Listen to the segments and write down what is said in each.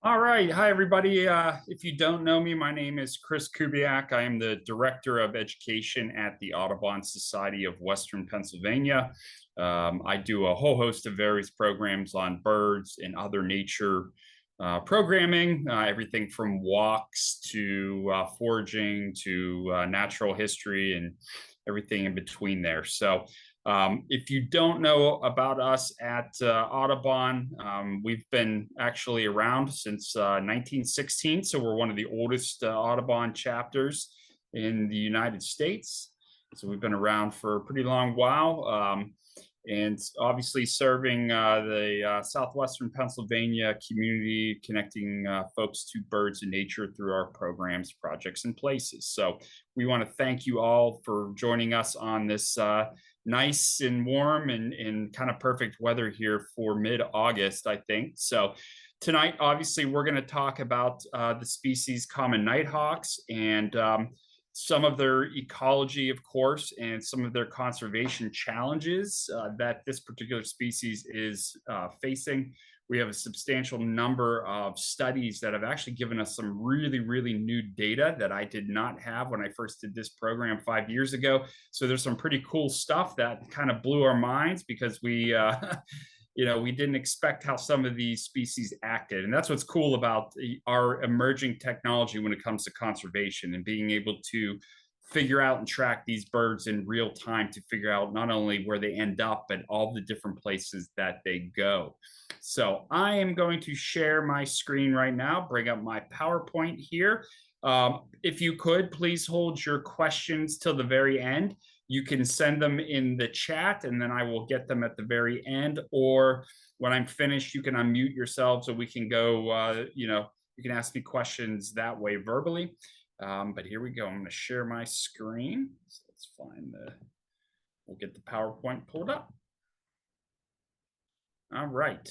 All right. Hi, everybody. If you don't know me, my name is Chris Kubiak. I am the Director of Education at the Audubon Society of Western Pennsylvania. I do a whole host of various programs on birds and other nature programming, everything from walks to foraging to natural history and everything in between there. If you don't know about us at Audubon, we've been actually around since 1916. So we're one of the oldest Audubon chapters in the United States. So we've been around for a pretty long while. And obviously serving the southwestern Pennsylvania community, connecting folks to birds and nature through our programs, projects, and places. So we want to thank you all for joining us on this nice and warm and kind of perfect weather here for mid-August, I think. So tonight, obviously, we're going to talk about the species common nighthawks and some of their ecology, of course, and some of their conservation challenges that this particular species is facing. We have a substantial number of studies that have actually given us some really, really new data that I did not have when I first did this program 5 years ago. So there's some pretty cool stuff that kind of blew our minds because we we didn't expect how some of these species acted. And that's what's cool about our emerging technology when it comes to conservation and being able to figure out and track these birds in real time to figure out not only where they end up, but all the different places that they go. So I am going to share my screen right now, bring up my PowerPoint here. If you could, please hold your questions till the very end. You can send them in the chat and then I will get them at the very end. Or when I'm finished, you can unmute yourself so we can go, you can ask me questions that way verbally. But here we go. I'm going to share my screen. So let's we'll get the PowerPoint pulled up. All right.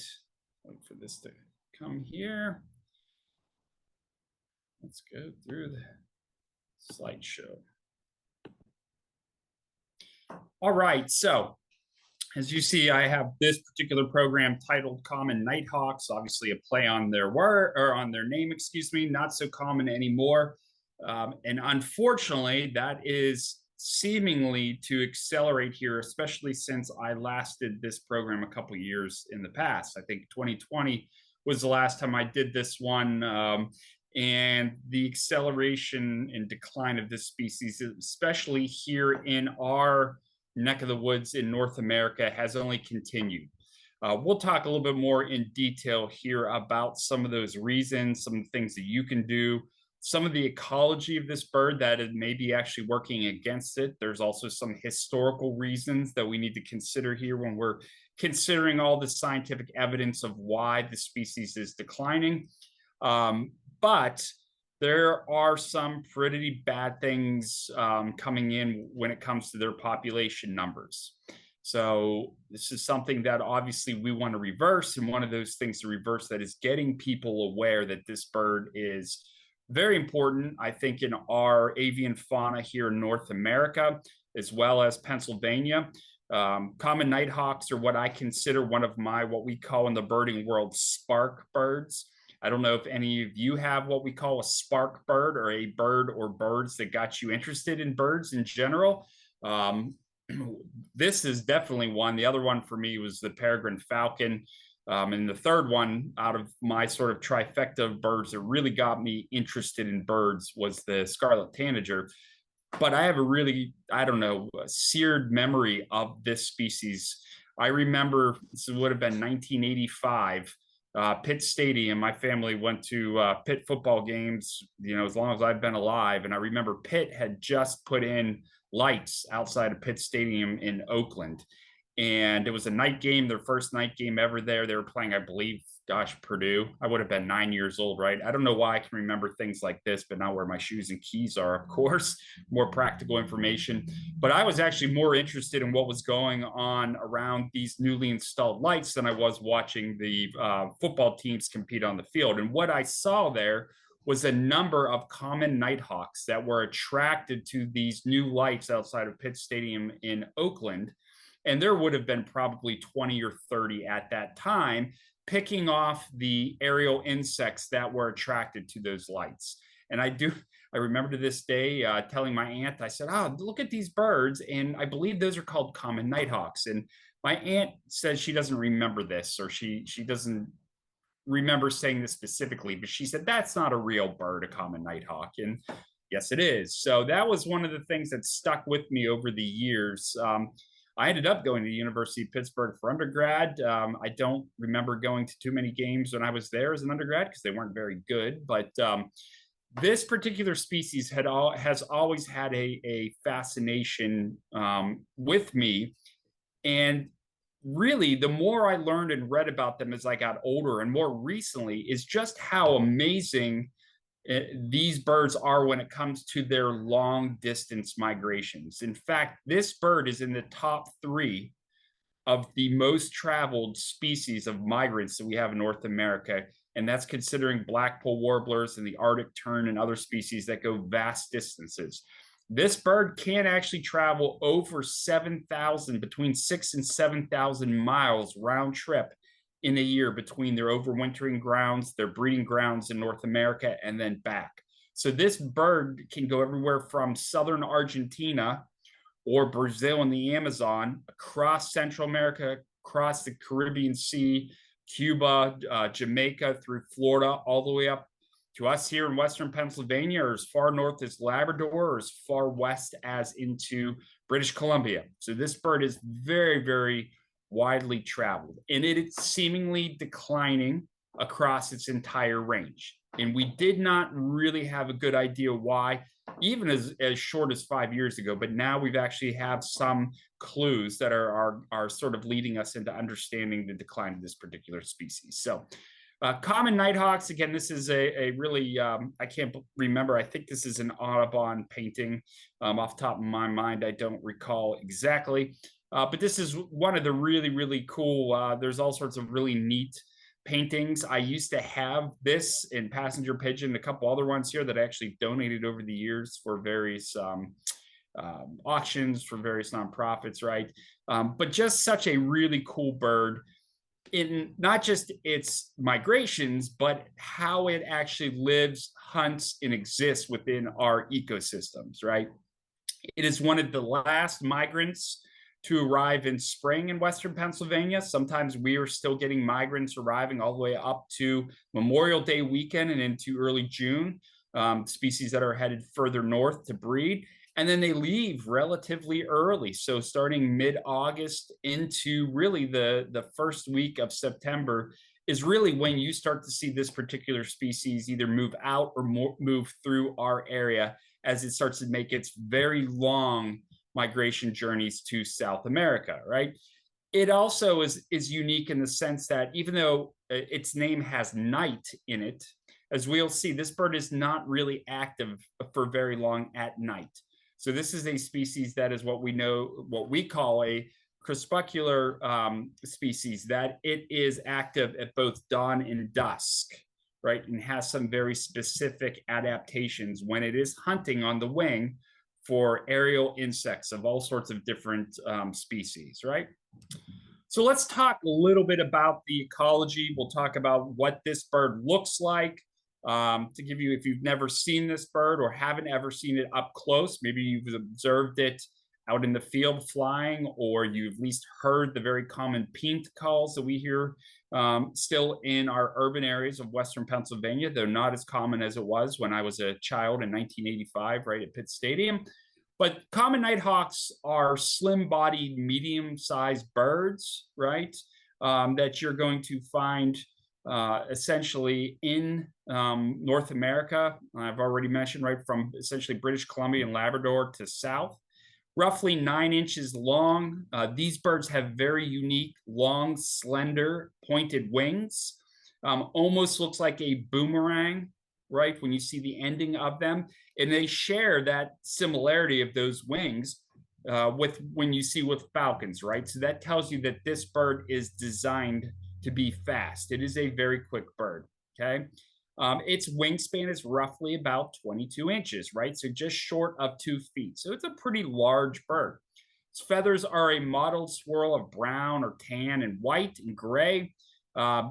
Wait for this to come here. Let's go through the slideshow. All right, so as you see, I have this particular program titled Common Nighthawks, obviously a play on their word or on their name, excuse me, not so common anymore. And unfortunately, that is seemingly to accelerate here, especially since I last did this program a couple years in the past. I think 2020 was the last time I did this one. And the acceleration and decline of this species, especially here in our neck of the woods in North America, has only continued. We'll talk a little bit more in detail here about some of those reasons, some of the things that you can do, some of the ecology of this bird that is maybe actually working against it. There's also some historical reasons that we need to consider here when we're considering all the scientific evidence of why the species is declining. But there are some pretty bad things coming in when it comes to their population numbers. So this is something that obviously we want to reverse. And one of those things to reverse that is getting people aware that this bird is very important, I think, in our avian fauna here in North America, as well as Pennsylvania. Common nighthawks are what I consider one of my, what we call in the birding world, spark birds. I don't know if any of you have what we call a spark bird or a bird or birds that got you interested in birds in general. This is definitely one. The other one for me was the peregrine falcon. And the third one out of my sort of trifecta of birds that really got me interested in birds was the scarlet tanager. But I have a really, I don't know, a seared memory of this species. I remember this would have been 1985. Pitt Stadium. My family went to Pitt football games, as long as I've been alive. And I remember Pitt had just put in lights outside of Pitt Stadium in Oakland. And it was a night game, their first night game ever there. They were playing, I believe, Purdue. I would have been 9 years old, right? I don't know why I can remember things like this, but not where my shoes and keys are, of course, more practical information. But I was actually more interested in what was going on around these newly installed lights than I was watching the football teams compete on the field. And what I saw there was a number of common nighthawks that were attracted to these new lights outside of Pitt Stadium in Oakland. And there would have been probably 20 or 30 at that time picking off the aerial insects that were attracted to those lights. And I remember to this day telling my aunt, I said, "Oh, look at these birds." And I believe those are called common nighthawks. And my aunt says she doesn't remember this, or she doesn't remember saying this specifically, but she said, "That's not a real bird, a common nighthawk." And yes, it is. So that was one of the things that stuck with me over the years. I ended up going to the University of Pittsburgh for undergrad. I don't remember going to too many games when I was there as an undergrad because they weren't very good. But this particular species has always had a fascination with me. And really, the more I learned and read about them as I got older, and more recently, is just how amazing these birds are when it comes to their long distance migrations. In fact, this bird is in the top 3 of the most traveled species of migrants that we have in North America. And that's considering blackpoll warblers and the Arctic tern and other species that go vast distances. This bird can actually travel over 7,000, between 6 and 7,000 miles round trip in a year between their overwintering grounds, their breeding grounds in North America, and then back. So this bird can go everywhere from southern Argentina or Brazil and the Amazon, across Central America, across the Caribbean Sea, Cuba, Jamaica, through Florida, all the way up to us here in Western Pennsylvania, or as far north as Labrador, or as far west as into British Columbia. So this bird is very, very widely traveled, and it is seemingly declining across its entire range. And we did not really have a good idea why, even as short as 5 years ago, but now we've actually have some clues that are sort of leading us into understanding the decline of this particular species. So common nighthawks, again, this is a really, I can't remember, I think this is an Audubon painting. Off the top of my mind, I don't recall exactly. But this is one of the really, really cool, there's all sorts of really neat paintings. I used to have this in passenger pigeon, a couple other ones here that I actually donated over the years for various auctions for various nonprofits, right? But just such a really cool bird in not just its migrations, but how it actually lives, hunts, and exists within our ecosystems, right? It is one of the last migrants to arrive in spring in Western Pennsylvania. Sometimes we are still getting migrants arriving all the way up to Memorial Day weekend and into early June, species that are headed further north to breed. And then they leave relatively early. So starting mid-August into really the first week of September is really when you start to see this particular species either move out or move through our area as it starts to make its very long migration journeys to South America, right? It also is unique in the sense that even though its name has night in it, as we'll see, this bird is not really active for very long at night. So this is a species that is what we call a crepuscular species, that it is active at both dawn and dusk, right? And has some very specific adaptations when it is hunting on the wing for aerial insects of all sorts of different species, right? So let's talk a little bit about the ecology. We'll talk about what this bird looks like. To give you, if you've never seen this bird or haven't ever seen it up close, maybe you've observed it out in the field flying, or you've at least heard the very common peent calls that we hear still in our urban areas of Western Pennsylvania. They're not as common as it was when I was a child in 1985, right at Pitt Stadium. But common nighthawks are slim-bodied, medium-sized birds, right? That you're going to find essentially in North America. I've already mentioned, right, from essentially British Columbia and Labrador to south. Roughly 9 inches long. These birds have very unique, long, slender, pointed wings. Almost looks like a boomerang, right, when you see the ending of them. And they share that similarity of those wings with when you see with falcons, right? So that tells you that this bird is designed to be fast. It is a very quick bird, okay? Its wingspan is roughly about 22 inches, right? So just short of 2 feet. So it's a pretty large bird. Its feathers are a mottled swirl of brown or tan and white and gray.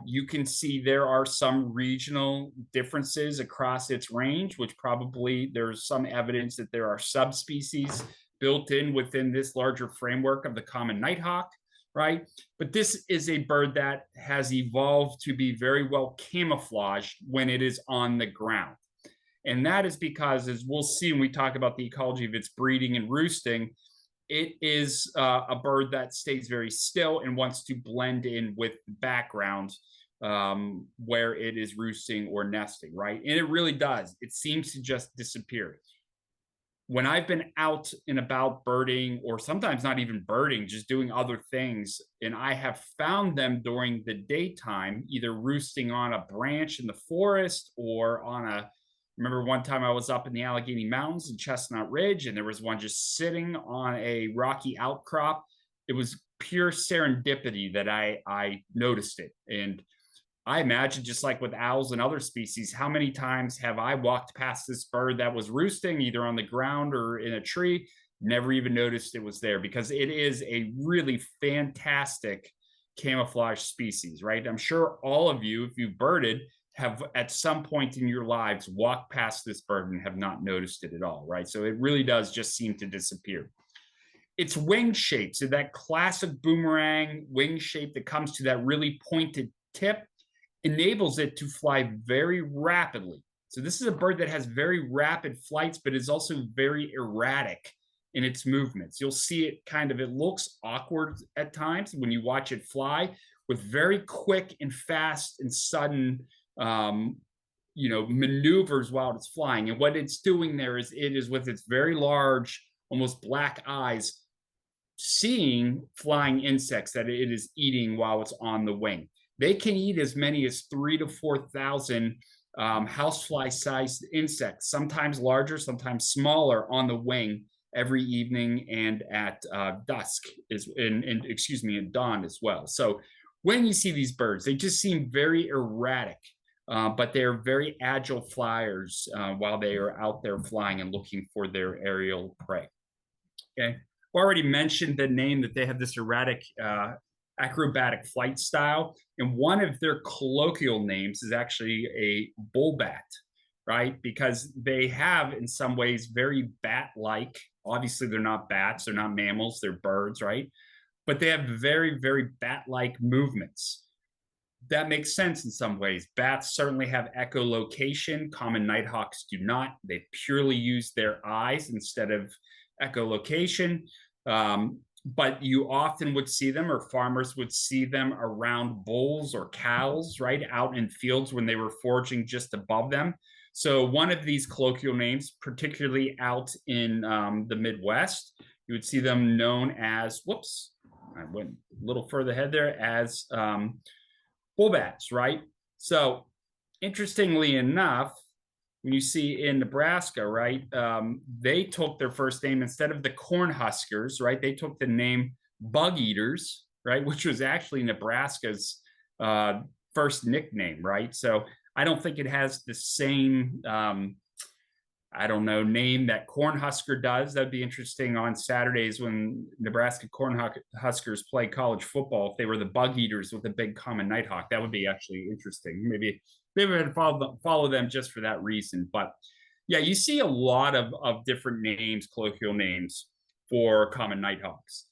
You can see there are some regional differences across its range, which probably there's some evidence that there are subspecies built in within this larger framework of the common nighthawk, right? But this is a bird that has evolved to be very well camouflaged when it is on the ground. And that is because, as we'll see when we talk about the ecology of its breeding and roosting, it is a bird that stays very still and wants to blend in with the background where it is roosting or nesting, right? And it really does. It seems to just disappear. When I've been out and about birding, or sometimes not even birding, just doing other things, and I have found them during the daytime, either roosting on a branch in the forest or on a remember one time I was up in the Allegheny Mountains in Chestnut Ridge, and there was one just sitting on a rocky outcrop. It was pure serendipity that I noticed it. And I imagine, just like with owls and other species, how many times have I walked past this bird that was roosting either on the ground or in a tree, never even noticed it was there, because it is a really fantastic camouflage species, right? I'm sure all of you, if you've birded, have at some point in your lives walked past this bird and have not noticed it at all, right? So it really does just seem to disappear. Its wing shape, so that classic boomerang wing shape that comes to that really pointed tip, enables it to fly very rapidly. So this is a bird that has very rapid flights, but is also very erratic in its movements. You'll see it it looks awkward at times when you watch it fly, with very quick and fast and sudden maneuvers while it's flying. And what it's doing there is it is with its very large, almost black eyes, seeing flying insects that it is eating while it's on the wing. They can eat as many as 3,000 to 4,000 housefly-sized insects, sometimes larger, sometimes smaller, on the wing every evening and at dusk, and dawn as well. So when you see these birds, they just seem very erratic, but they're very agile flyers while they are out there flying and looking for their aerial prey. Okay, we already mentioned the name, that they have this erratic acrobatic flight style, and one of their colloquial names is actually a bullbat, right? Because they have, in some ways, very bat-like. Obviously, they're not bats, they're not mammals, they're birds, right? But they have very, very bat-like movements. That makes sense in some ways. Bats certainly have echolocation. Common nighthawks do not. They purely use their eyes instead of echolocation. But you often would see them, or farmers would see them around bulls or cows, right, out in fields when they were foraging just above them. So one of these colloquial names, particularly out in the Midwest, you would see them known as, whoops, I went a little further ahead there, as bullbats, right? So interestingly enough, when you see in Nebraska, right, they took their first name, instead of the Cornhuskers, right, they took the name Bug Eaters, right, which was actually Nebraska's first nickname, right? So I don't think it has the same, name that Cornhusker does. That'd be interesting on Saturdays when Nebraska Cornhuskers play college football. If they were the Bug Eaters with a big common nighthawk, that would be actually interesting. Maybe I'd follow them just for that reason. But yeah, you see a lot of different names, colloquial names for common nighthawks.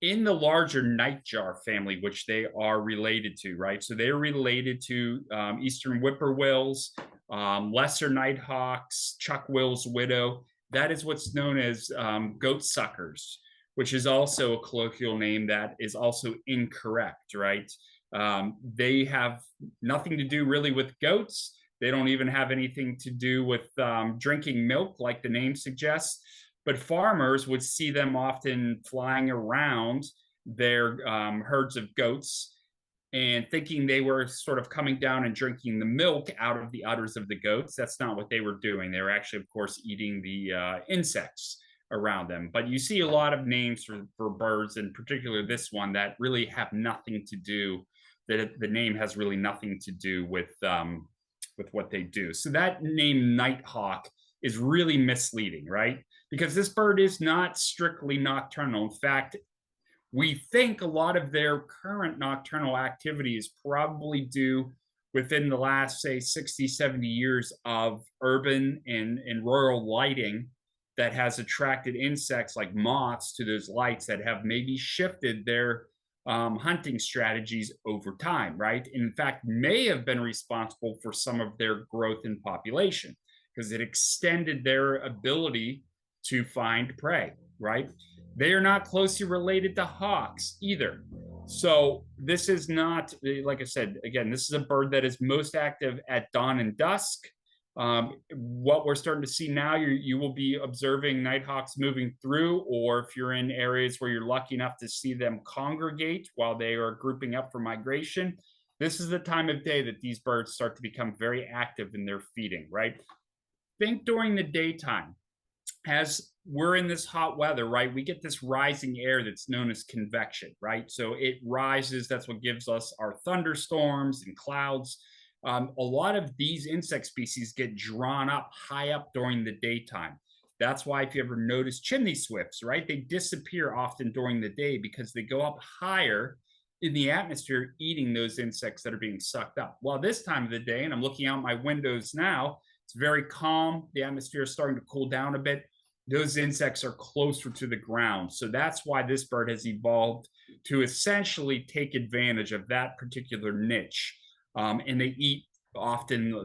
In the larger nightjar family, which they are related to, right? So they're related to eastern whippoorwills, lesser nighthawks, chuckwill's widow. That is what's known as goat suckers, which is also a colloquial name that is also incorrect, right? They have nothing to do really with goats. They don't even have anything to do with drinking milk, like the name suggests. But farmers would see them often flying around their herds of goats and thinking they were sort of coming down and drinking the milk out of the udders of the goats. That's not what they were doing. They were actually, of course, eating the insects around them. But you see a lot of names for birds, in particular this one, that really have nothing to do, that the name has really nothing to do with what they do. So that name Nighthawk is really misleading, right? Because this bird is not strictly nocturnal. In fact, We think a lot of their current nocturnal activity is probably due within the last, say, 60, 70 years of urban and rural lighting that has attracted insects like moths to those lights that have maybe shifted their hunting strategies over time, right? And in fact, may have been responsible for some of their growth in population because it extended their ability to find prey, right? They are not closely related to hawks either. So this is not, like I said, again, this is a bird that is most active at dawn and dusk. What we're starting to see now, you will be observing nighthawks moving through, or if you're in areas where you're lucky enough to see them congregate while they are grouping up for migration, this is the time of day that these birds start to become very active in their feeding, right? Think during the daytime. As we're in this hot weather, right, we get this rising air that's known as convection, right? So it rises. That's what gives us our thunderstorms and clouds. A lot of these insect species get drawn up high up during the daytime. That's why, if you ever notice chimney swifts, right, they disappear often during the day because they go up higher in the atmosphere, eating those insects that are being sucked up. Well, this time of the day, and I'm looking out my windows now, it's very calm. The atmosphere is starting to cool down a bit. Those insects are closer to the ground. So that's why this bird has evolved to essentially take advantage of that particular niche. And they eat often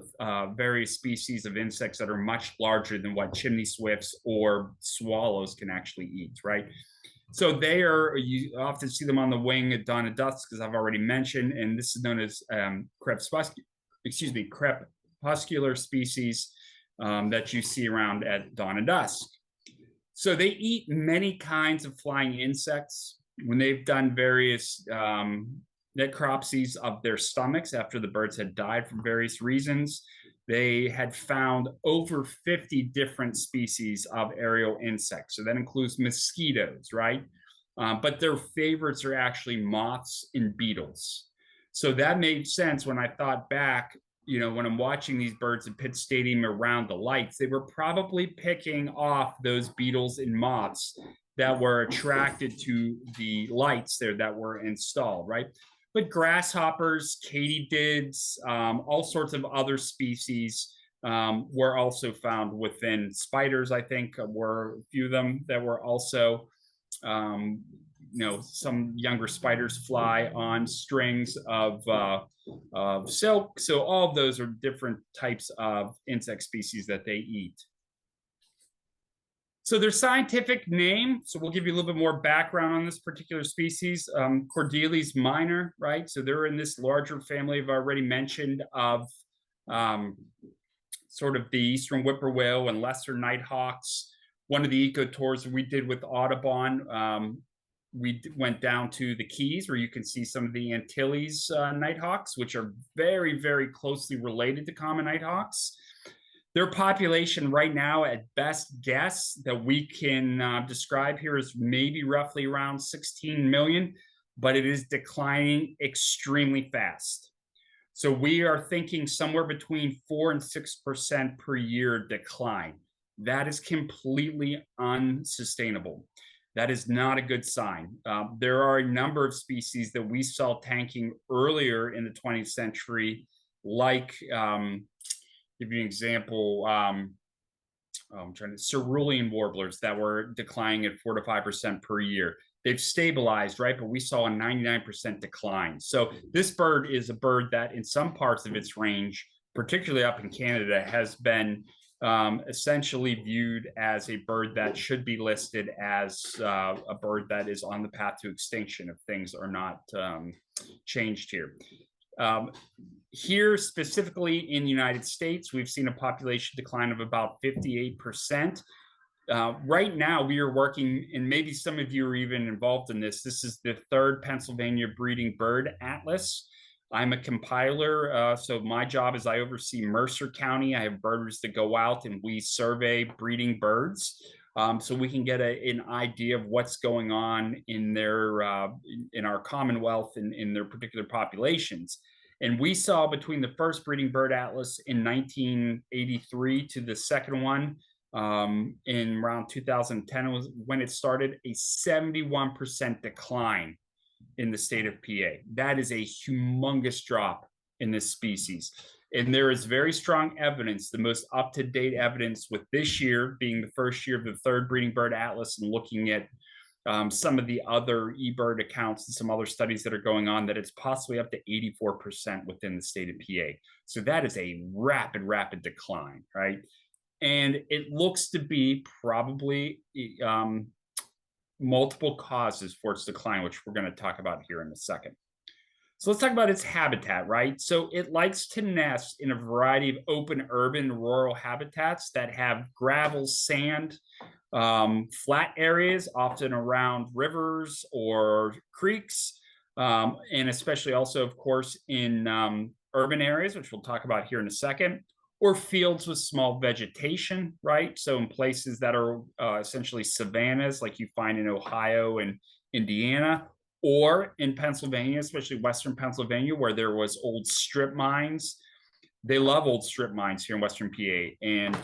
various species of insects that are much larger than what chimney swifts or swallows can actually eat, right? So they are, you often see them on the wing at dawn and dusk, as I've already mentioned, and this is known as crepuscular species that you see around at dawn and dusk. So they eat many kinds of flying insects. When they've done various necropsies of their stomachs after the birds had died for various reasons, they had found over 50 different species of aerial insects. So that includes mosquitoes, right? But their favorites are actually moths and beetles. So that made sense when I thought back, when I'm watching these birds at Pitt Stadium around the lights, they were probably picking off those beetles and moths that were attracted to the lights there that were installed, right? But grasshoppers, katydids, all sorts of other species were also found within spiders. I think were a few of them that were also some younger spiders fly on strings of silk. So all of those are different types of insect species that they eat. So their scientific name, so we'll give you a little bit more background on this particular species, Cordelis minor, right? So they're in this larger family I've already mentioned of sort of the eastern whippoorwill and lesser nighthawks. One of the eco tours we did with Audubon, we went down to the Keys where you can see some of the Antilles nighthawks, which are very, very closely related to common nighthawks. Their population right now, at best guess that we can describe here, is maybe roughly around 16 million, but it is declining extremely fast. So we are thinking somewhere between 4 and 6% per year decline. That is completely unsustainable. That is not a good sign. There are a number of species that we saw tanking earlier in the 20th century, like, give you an example, cerulean warblers that were declining at 4 to 5% per year. They've stabilized, right? But we saw a 99% decline. So this bird is a bird that in some parts of its range, particularly up in Canada, has been essentially viewed as a bird that should be listed as a bird that is on the path to extinction if things are not changed here. Here, specifically in the United States, we've seen a population decline of about 58%. Right now, we are working, and maybe some of you are even involved in this. This is the 3rd Pennsylvania Breeding Bird Atlas. I'm a compiler, so my job is I oversee Mercer County. I have birders that go out and we survey breeding birds, so we can get an idea of what's going on in their in our Commonwealth and in their particular populations. And we saw between the first Breeding Bird Atlas in 1983 to the second one in around 2010 was when it started, a 71% decline in the state of PA. That is a humongous drop in this species. And there is very strong evidence, the most up-to-date evidence with this year being the first year of the third breeding bird atlas and looking at some of the other eBird accounts and some other studies that are going on, that it's possibly up to 84% within the state of PA. So that is a rapid decline, right? And it looks to be probably multiple causes for its decline, which we're going to talk about here in a second. So let's talk about its habitat, right? So it likes to nest in a variety of open, urban, rural habitats that have gravel, sand, flat areas, often around rivers or creeks, and especially also, of course, in urban areas, which we'll talk about here in a second, or fields with small vegetation, right? So in places that are essentially savannas, like you find in Ohio and Indiana, or in Pennsylvania, especially Western Pennsylvania, where there was old strip mines. They love old strip mines here in Western PA. And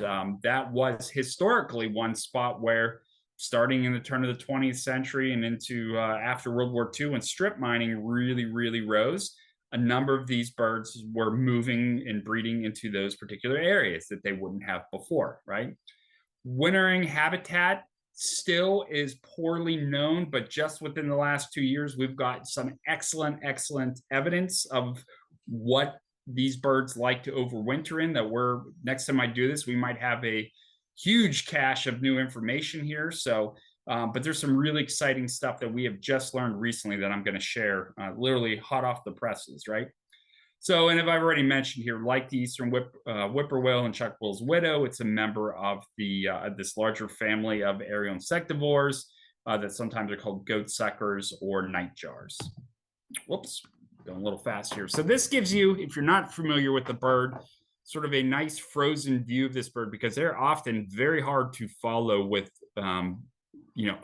that was historically one spot where, starting in the turn of the 20th century and into after World War II, when strip mining really rose, a number of these birds were moving and breeding into those particular areas that they wouldn't have before, right? Wintering habitat still is poorly known, but just within the last 2 years, we've got some excellent evidence of what these birds like to overwinter in, that we're, next time I do this, we might have a huge cache of new information here. So but there's some really exciting stuff that we have just learned recently that I'm going to share, literally hot off the presses, right? So, and if I've already mentioned here, like the eastern whippoorwill and chuck-will's widow, it's a member of the this larger family of aerial insectivores that sometimes are called goat suckers or nightjars. Whoops, going a little fast here. So this gives you, if you're not familiar with the bird, sort of a nice frozen view of this bird, because they're often very hard to follow with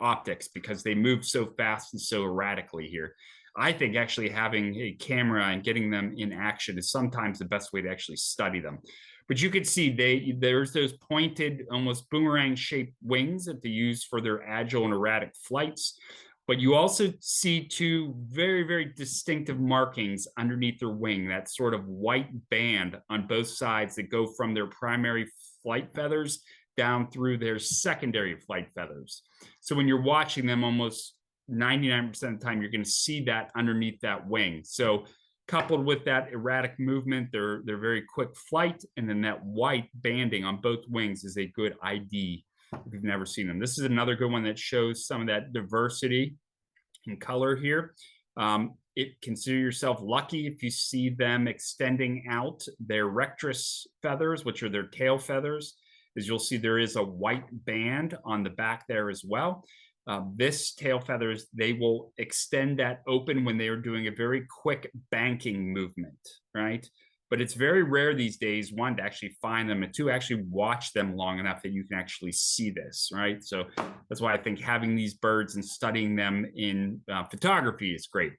optics, because they move so fast and so erratically here. I think actually having a camera and getting them in action is sometimes the best way to actually study them. But you can see there's those pointed, almost boomerang-shaped wings that they use for their agile and erratic flights. But you also see two very distinctive markings underneath their wing, that sort of white band on both sides that go from their primary flight feathers down through their secondary flight feathers. So when you're watching them, almost 99% of the time, you're going to see that underneath that wing. So coupled with that erratic movement, their very quick flight, and then that white banding on both wings is a good ID if you've never seen them. This is another good one that shows some of that diversity in color here. Consider yourself lucky if you see them extending out their rectress feathers, which are their tail feathers. As you'll see, there is a white band on the back there as well. This tail feathers, they will extend that open when they are doing a very quick banking movement, right? But it's very rare these days, one, to actually find them, and two, actually watch them long enough that you can actually see this, right? So that's why I think having these birds and studying them in photography is great.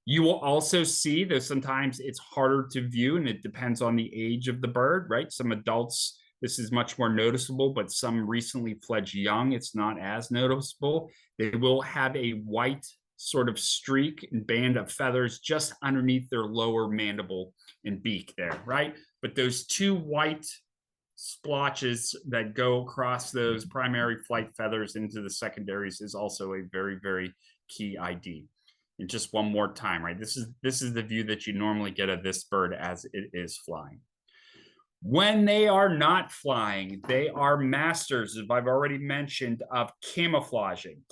You will also see, though sometimes it's harder to view, and it depends on the age of the bird, right? Some adults, this is much more noticeable, but some recently fledged young, it's not as noticeable. They will have a white sort of streak and band of feathers just underneath their lower mandible and beak there, right? But those two white splotches that go across those primary flight feathers into the secondaries is also a very key ID. And just one more time, right? This is the view that you normally get of this bird as it is flying. When they are not flying, they are masters, as I've already mentioned, of camouflaging.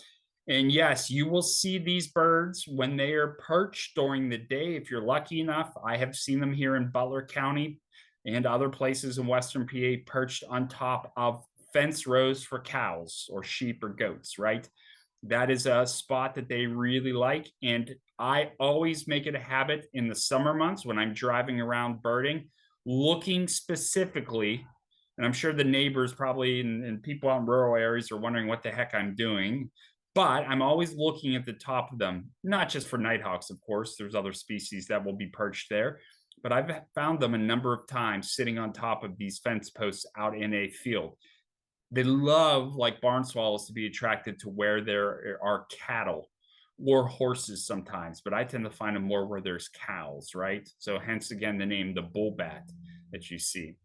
And yes, you will see these birds when they are perched during the day. If you're lucky enough, I have seen them here in Butler County and other places in Western PA, perched on top of fence rows for cows or sheep or goats, right? That is a spot that they really like. And I always make it a habit in the summer months when I'm driving around birding, looking specifically, and I'm sure the neighbors probably and people out in rural areas are wondering what the heck I'm doing, but I'm always looking at the top of them, not just for nighthawks, of course. There's other species that will be perched there, but I've found them a number of times sitting on top of these fence posts out in a field. They love, like barn swallows, to be attracted to where there are cattle or horses sometimes, but I tend to find them more where there's cows, right? So hence again the name the bull bat that you see.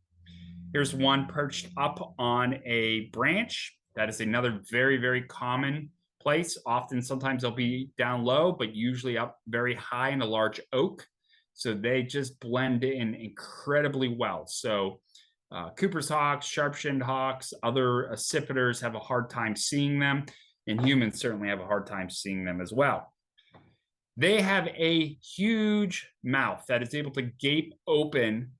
Here's one perched up on a branch. That is another very, very common place. Often, sometimes they'll be down low, but usually up very high in a large oak. So they just blend in incredibly well. So Cooper's hawks, sharp-shinned hawks, other accipiters have a hard time seeing them, and humans certainly have a hard time seeing them as well. They have a huge mouth that is able to gape open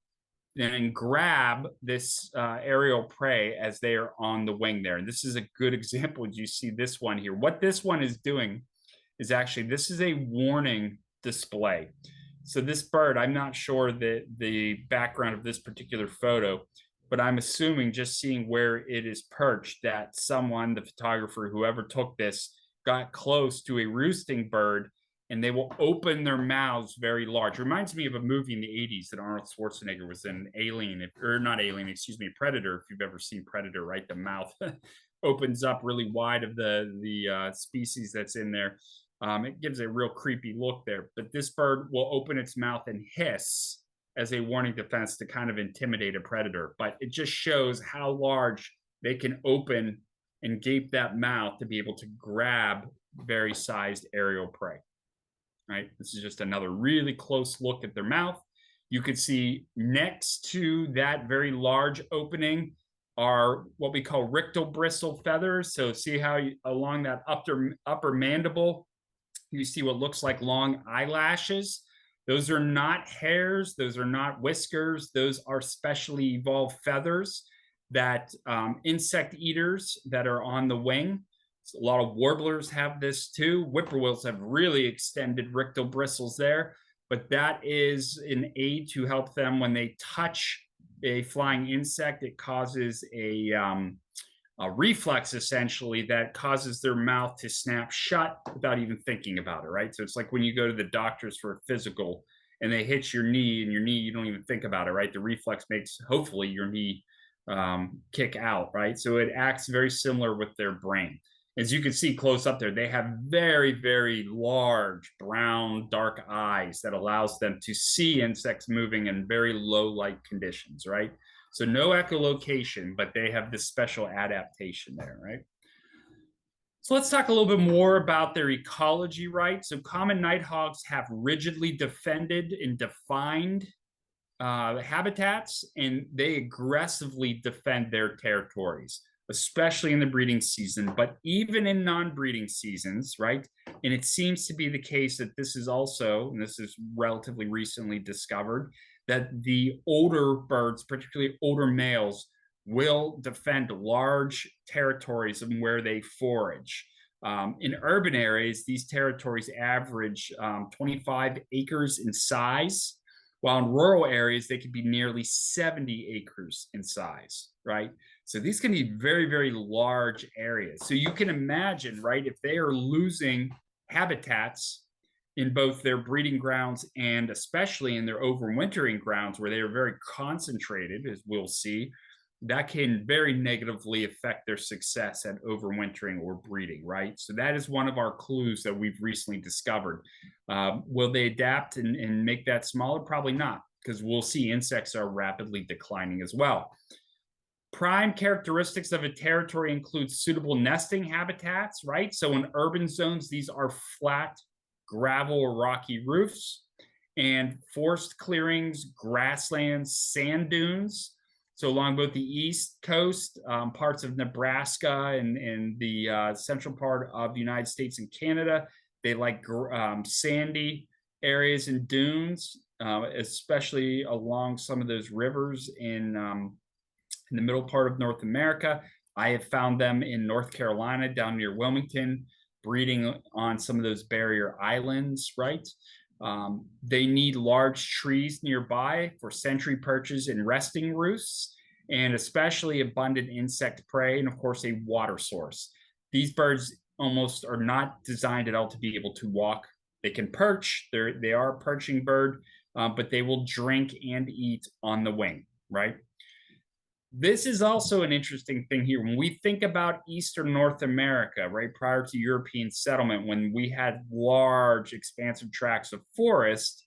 and grab this aerial prey as they are on the wing there. And this is a good example. You see this one here. What this one is doing is actually, this is a warning display. So this bird, I'm not sure the background of this particular photo, but I'm assuming just seeing where it is perched that someone, the photographer, whoever took this, got close to a roosting bird, and they will open their mouths very large. It reminds me of a movie in the 80s that Arnold Schwarzenegger was in, Alien, or not Alien, excuse me, Predator, if you've ever seen Predator, right? The mouth opens up really wide of the species that's in there. It gives a real creepy look there. But this bird will open its mouth and hiss as a warning defense to kind of intimidate a predator. But it just shows how large they can open and gape that mouth to be able to grab very sized aerial prey. Right? This is just another really close look at their mouth. You could see next to that very large opening are what we call rictal bristle feathers. So see how along that upper mandible, you see what looks like long eyelashes. Those are not hairs. Those are not whiskers. Those are specially evolved feathers that insect eaters that are on the wing. A lot of warblers have this too. Whippoorwills have really extended rictal bristles there, but that is an aid to help them when they touch a flying insect. It causes a reflex, essentially, that causes their mouth to snap shut without even thinking about it, right? So it's like when you go to the doctors for a physical and they hit your knee, and your knee, you don't even think about it, right? The reflex makes, hopefully, your knee kick out, right? So it acts very similar with their brain. As you can see close up there, they have very, very large brown, dark eyes that allows them to see insects moving in very low light conditions, right? So no echolocation, but they have this special adaptation there, right? So let's talk a little bit more about their ecology, right? So common nighthawks have rigidly defended and defined habitats, and they aggressively defend their territories, especially in the breeding season, but even in non-breeding seasons, right? And it seems to be the case that this is also, and this is relatively recently discovered, that the older birds, particularly older males, will defend large territories of where they forage. In urban areas, these territories average 25 acres in size, while in rural areas, they could be nearly 70 acres in size, right? So these can be very, very large areas. So you can imagine, right, if they are losing habitats in both their breeding grounds and especially in their overwintering grounds where they are very concentrated, as we'll see, that can very negatively affect their success at overwintering or breeding, right? So that is one of our clues that we've recently discovered. Will they adapt and make that smaller? Probably not, because we'll see insects are rapidly declining as well. Prime characteristics of a territory include suitable nesting habitats, right? So in urban zones, these are flat gravel or rocky roofs, and forest clearings, grasslands, sand dunes. So along both the east coast, parts of Nebraska and the central part of the United States and Canada, they like sandy areas and dunes, especially along some of those rivers in the middle part of North America. I have found them in North Carolina, down near Wilmington, breeding on some of those barrier islands, right? They need large trees nearby for sentry perches and resting roosts, and especially abundant insect prey, and of course, a water source. These birds almost are not designed at all to be able to walk. They can perch, they are a perching bird, but they will drink and eat on the wing, right? This is also an interesting thing here. When we think about Eastern North America, right, prior to European settlement, when we had large, expansive tracts of forest,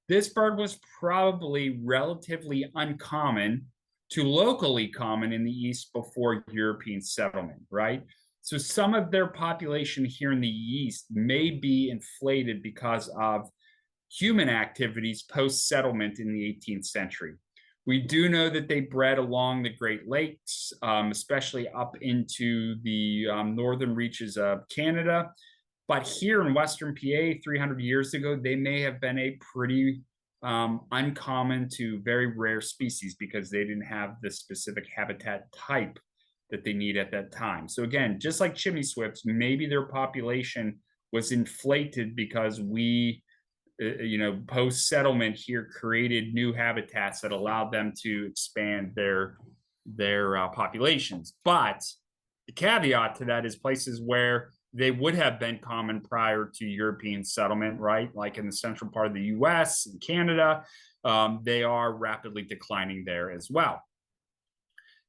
this bird was probably relatively uncommon to locally common in the East before European settlement, right? So some of their population here in the East may be inflated because of human activities post settlement in the 18th century. We do know that they bred along the Great Lakes, especially up into the northern reaches of Canada. But here in Western PA, 300 years ago, they may have been a pretty uncommon to very rare species because they didn't have the specific habitat type that they need at that time. So again, just like chimney swifts, maybe their population was inflated because we post settlement here created new habitats that allowed them to expand their populations. But the caveat to that is places where they would have been common prior to European settlement, right? Like in the central part of the US and Canada, they are rapidly declining there as well.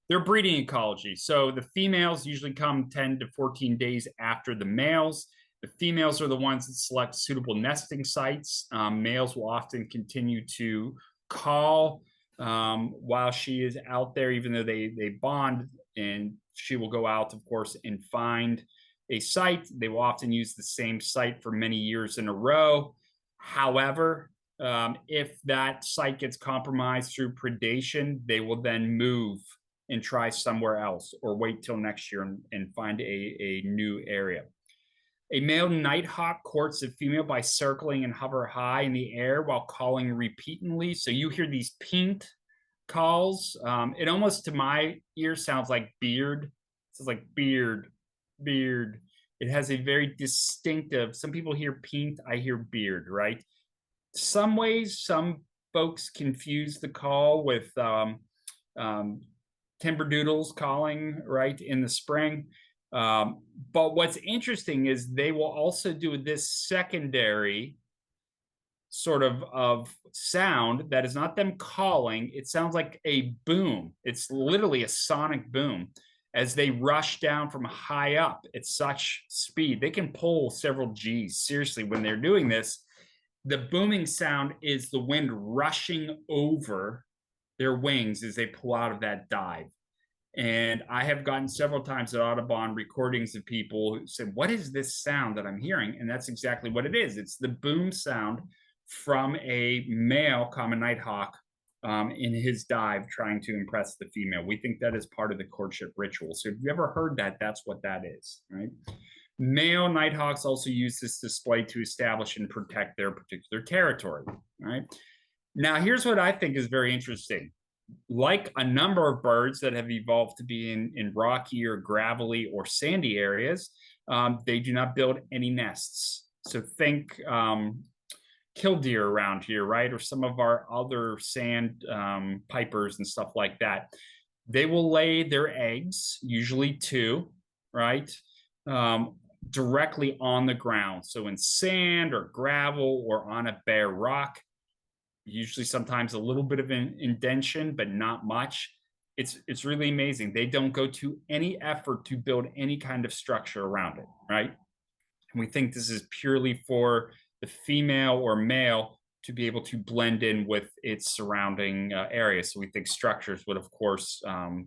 Their breeding ecology. So the females usually come 10 to 14 days after the males. The females are the ones that select suitable nesting sites. Males will often continue to call while she is out there, even though they bond, and she will go out, of course, and find a site. They will often use the same site for many years in a row. However, if that site gets compromised through predation, they will then move and try somewhere else or wait till next year and find a new area. A male nighthawk courts a female by circling and hover high in the air while calling repeatedly. So you hear these pinged calls. It almost, to my ear, sounds like beard. It sounds like beard, beard. It has a very distinctive, some people hear pinged, I hear beard, right? Some ways, some folks confuse the call with timberdoodles calling, right, in the spring. But what's interesting is they will also do this secondary sort of sound that is not them calling. It sounds like a boom. It's literally a sonic boom as they rush down from high up at such speed. They can pull several G's. Seriously, when they're doing this, the booming sound is the wind rushing over their wings as they pull out of that dive. And I have gotten several times at Audubon recordings of people who said, "What is this sound that I'm hearing?" And that's exactly what it is. It's the boom sound from a male common nighthawk in his dive trying to impress the female. We think that is part of the courtship ritual. So if you ever heard that, that's what that is, right? Male nighthawks also use this display to establish and protect their particular territory, right? Now, here's what I think is very interesting. Like a number of birds that have evolved to be in rocky or gravelly or sandy areas, they do not build any nests. So think killdeer around here, right? Or some of our other sand pipers and stuff like that. They will lay their eggs, usually two, right? Directly on the ground. So in sand or gravel or on a bare rock, usually sometimes a little bit of an indentation, but not much. It's really amazing. They don't go to any effort to build any kind of structure around it, right? And we think this is purely for the female or male to be able to blend in with its surrounding area. So we think structures would, of course,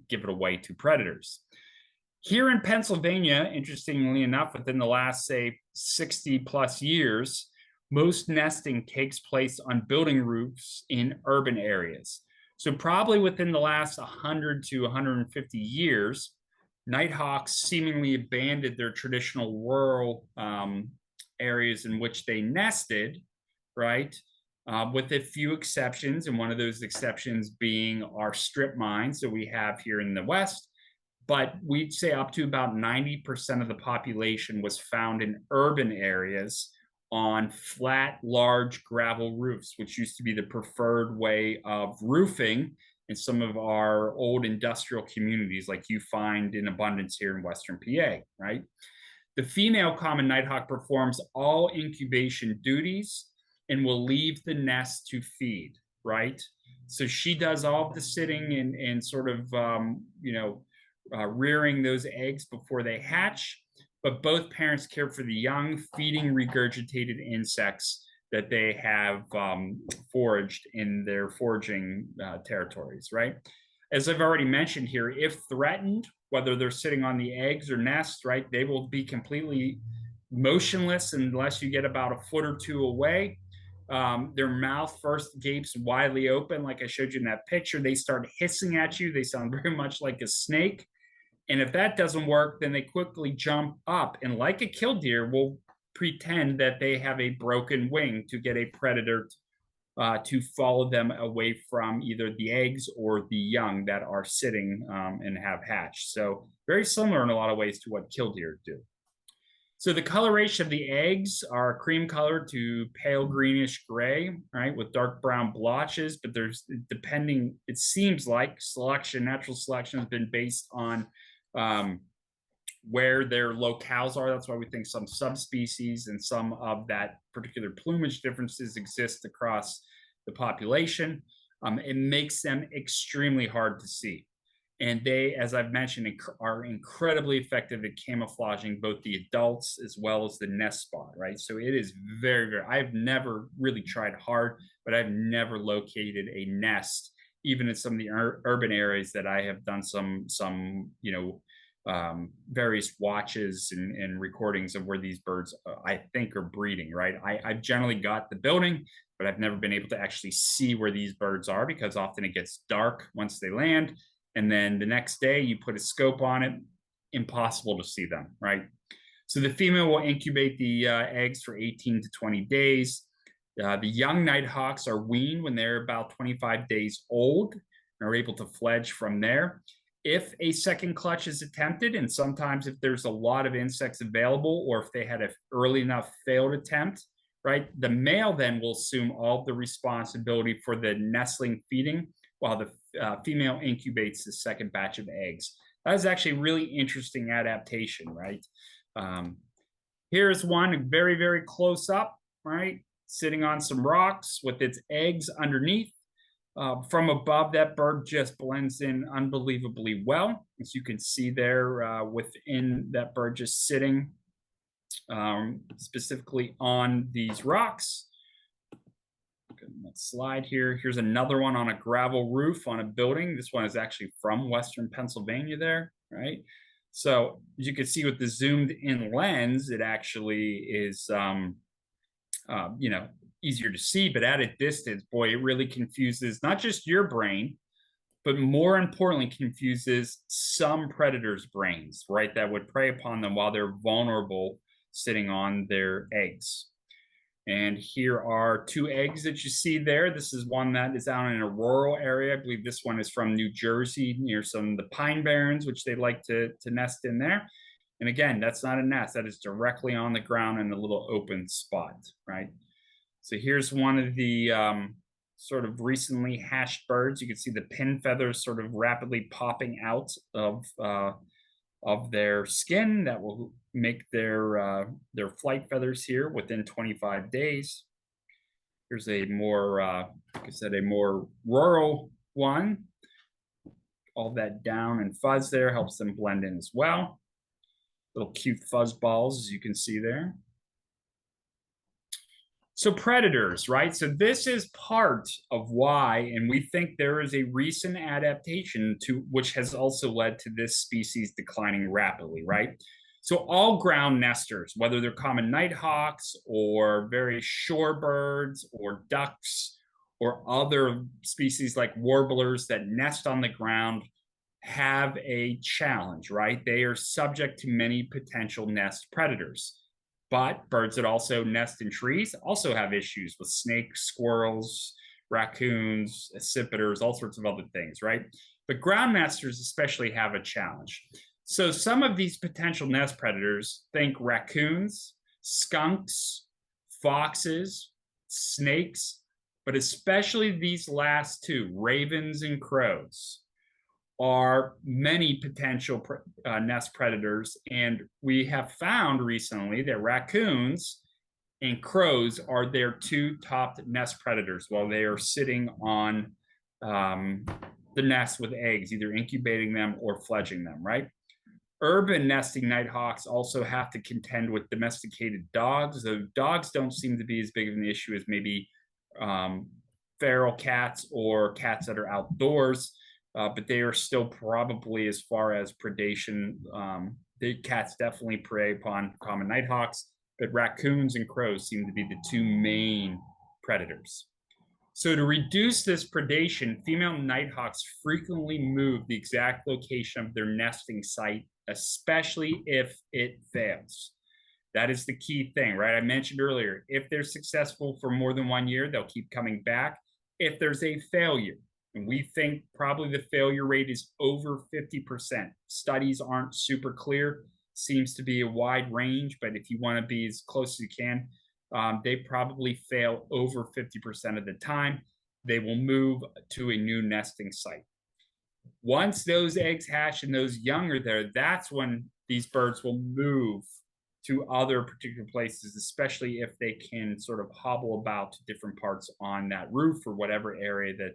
give it away to predators. Here in Pennsylvania, interestingly enough, within the last, say, 60 plus years, most nesting takes place on building roofs in urban areas. So probably within the last 100 to 150 years, nighthawks seemingly abandoned their traditional rural areas in which they nested, right? With a few exceptions, and one of those exceptions being our strip mines that we have here in the West. But we'd say up to about 90% of the population was found in urban areas on flat, large gravel roofs, which used to be the preferred way of roofing in some of our old industrial communities like you find in abundance here in Western PA, right? The female common nighthawk performs all incubation duties and will leave the nest to feed, right? So she does all of the sitting and sort of, rearing those eggs before they hatch. But both parents care for the young, feeding regurgitated insects that they have foraged in their foraging territories, right? As I've already mentioned here, if threatened, whether they're sitting on the eggs or nests, right, they will be completely motionless unless you get about a foot or two away. Their mouth first gapes widely open, like I showed you in that picture. They start hissing at you. They sound very much like a snake. And if that doesn't work, then they quickly jump up and, like a killdeer, will pretend that they have a broken wing to get a predator to follow them away from either the eggs or the young that are sitting and have hatched. So very similar in a lot of ways to what killdeer do. So the coloration of the eggs are cream colored to pale greenish gray, right, with dark brown blotches. But there's, depending, it seems like natural selection has been based on where their locales are. That's why we think some subspecies and some of that particular plumage differences exist across the population. It makes them extremely hard to see. And they, as I've mentioned, are incredibly effective at camouflaging both the adults as well as the nest spot, right? So it is very, very, I've never really tried hard, but I've never located a nest, even in some of the urban areas that I have done some various watches and recordings of where these birds, I think, are breeding, right? I've generally got the building, but I've never been able to actually see where these birds are because often it gets dark once they land. And then the next day you put a scope on it, impossible to see them, right? So the female will incubate the eggs for 18 to 20 days. The young nighthawks are weaned when they're about 25 days old and are able to fledge from there. If a second clutch is attempted, and sometimes if there's a lot of insects available or if they had an early enough failed attempt, right, the male then will assume all the responsibility for the nestling feeding while the female incubates the second batch of eggs. That is actually a really interesting adaptation, right? Here's one very, very close up, right? Sitting on some rocks with its eggs underneath. From above, that bird just blends in unbelievably well. As you can see there within that bird just sitting specifically on these rocks. Next slide here. Here's another one on a gravel roof on a building. This one is actually from Western Pennsylvania there, right? So as you can see with the zoomed in lens, it actually is, easier to see, but at a distance, boy, it really confuses not just your brain, but more importantly, confuses some predators' brains, right? That would prey upon them while they're vulnerable sitting on their eggs. And here are two eggs that you see there. This is one that is out in a rural area. I believe this one is from New Jersey, near some of the pine barrens, which they like to nest in there. And again, that's not a nest. That is directly on the ground in a little open spot, right? So here's one of the sort of recently hatched birds. You can see the pin feathers sort of rapidly popping out of their skin. That will make their flight feathers here within 25 days. Here's a more, like I said, a more rural one. All that down and fuzz there helps them blend in as well. Little cute fuzz balls, as you can see there. So predators, right? So this is part of why, and we think there is a recent adaptation to which has also led to this species declining rapidly, right? So all ground nesters, whether they're common nighthawks or very shorebirds or ducks or other species like warblers that nest on the ground, have a challenge, right? They are subject to many potential nest predators. But birds that also nest in trees also have issues with snakes, squirrels, raccoons, accipiters, all sorts of other things, right? But ground nesters especially have a challenge. So some of these potential nest predators, think raccoons, skunks, foxes, snakes, but especially these last two, ravens and crows, are many potential nest predators. And we have found recently that raccoons and crows are their two top nest predators while they are sitting on the nest with eggs, either incubating them or fledging them, right? Urban nesting nighthawks also have to contend with domesticated dogs, though dogs don't seem to be as big of an issue as maybe um, feral cats or cats that are outdoors, but they are still probably, as far as predation, the cats definitely prey upon common nighthawks, but raccoons and crows seem to be the two main predators. So to reduce this predation, female nighthawks frequently move the exact location of their nesting site, especially if it fails. That is the key thing, right? I mentioned earlier, if they're successful for more than 1 year, they'll keep coming back. If there's a failure, and we think probably the failure rate is over 50%. Studies aren't super clear, seems to be a wide range, but if you want to be as close as you can, they probably fail over 50% of the time. They will move to a new nesting site. Once those eggs hatch and those young are there, that's when these birds will move to other particular places, especially if they can sort of hobble about to different parts on that roof or whatever area that,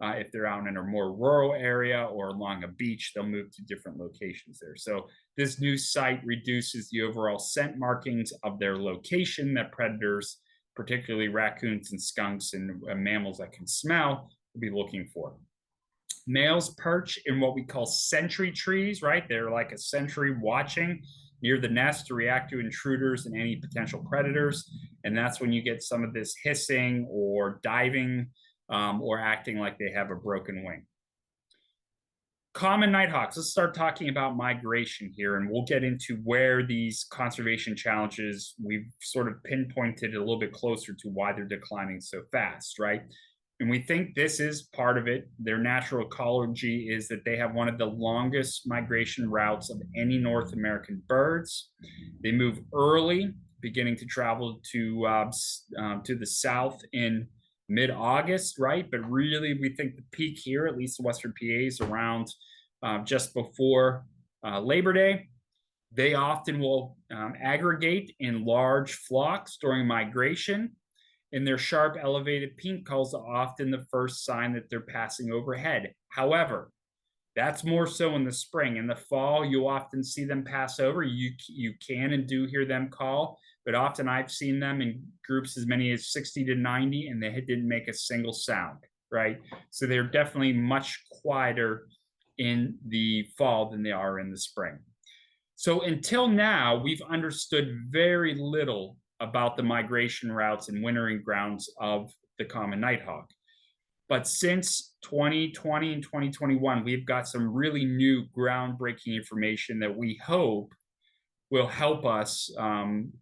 if they're out in a more rural area or along a beach, they'll move to different locations there. So this new site reduces the overall scent markings of their location that predators, particularly raccoons and skunks and mammals that can smell, will be looking for. Males perch in what we call sentry trees, right? They're like a sentry watching near the nest to react to intruders and any potential predators. And that's when you get some of this hissing or diving or acting like they have a broken wing. Common nighthawks. Let's start talking about migration here, and we'll get into where these conservation challenges, we've sort of pinpointed a little bit closer to why they're declining so fast, right? And we think this is part of it. Their natural ecology is that they have one of the longest migration routes of any North American birds. They move early, beginning to travel to the south in mid-August, right? But really, we think the peak here, at least in Western PA, is around just before Labor Day. They often will aggregate in large flocks during migration, and their sharp elevated pink calls are often the first sign that they're passing overhead. However, that's more so in the spring. In the fall, you'll often see them pass over. You can and do hear them call, but often I've seen them in groups as many as 60 to 90, and they didn't make a single sound, right? So they're definitely much quieter in the fall than they are in the spring. So until now, we've understood very little about the migration routes and wintering grounds of the common nighthawk. But since 2020 and 2021, we've got some really new groundbreaking information that we hope will help us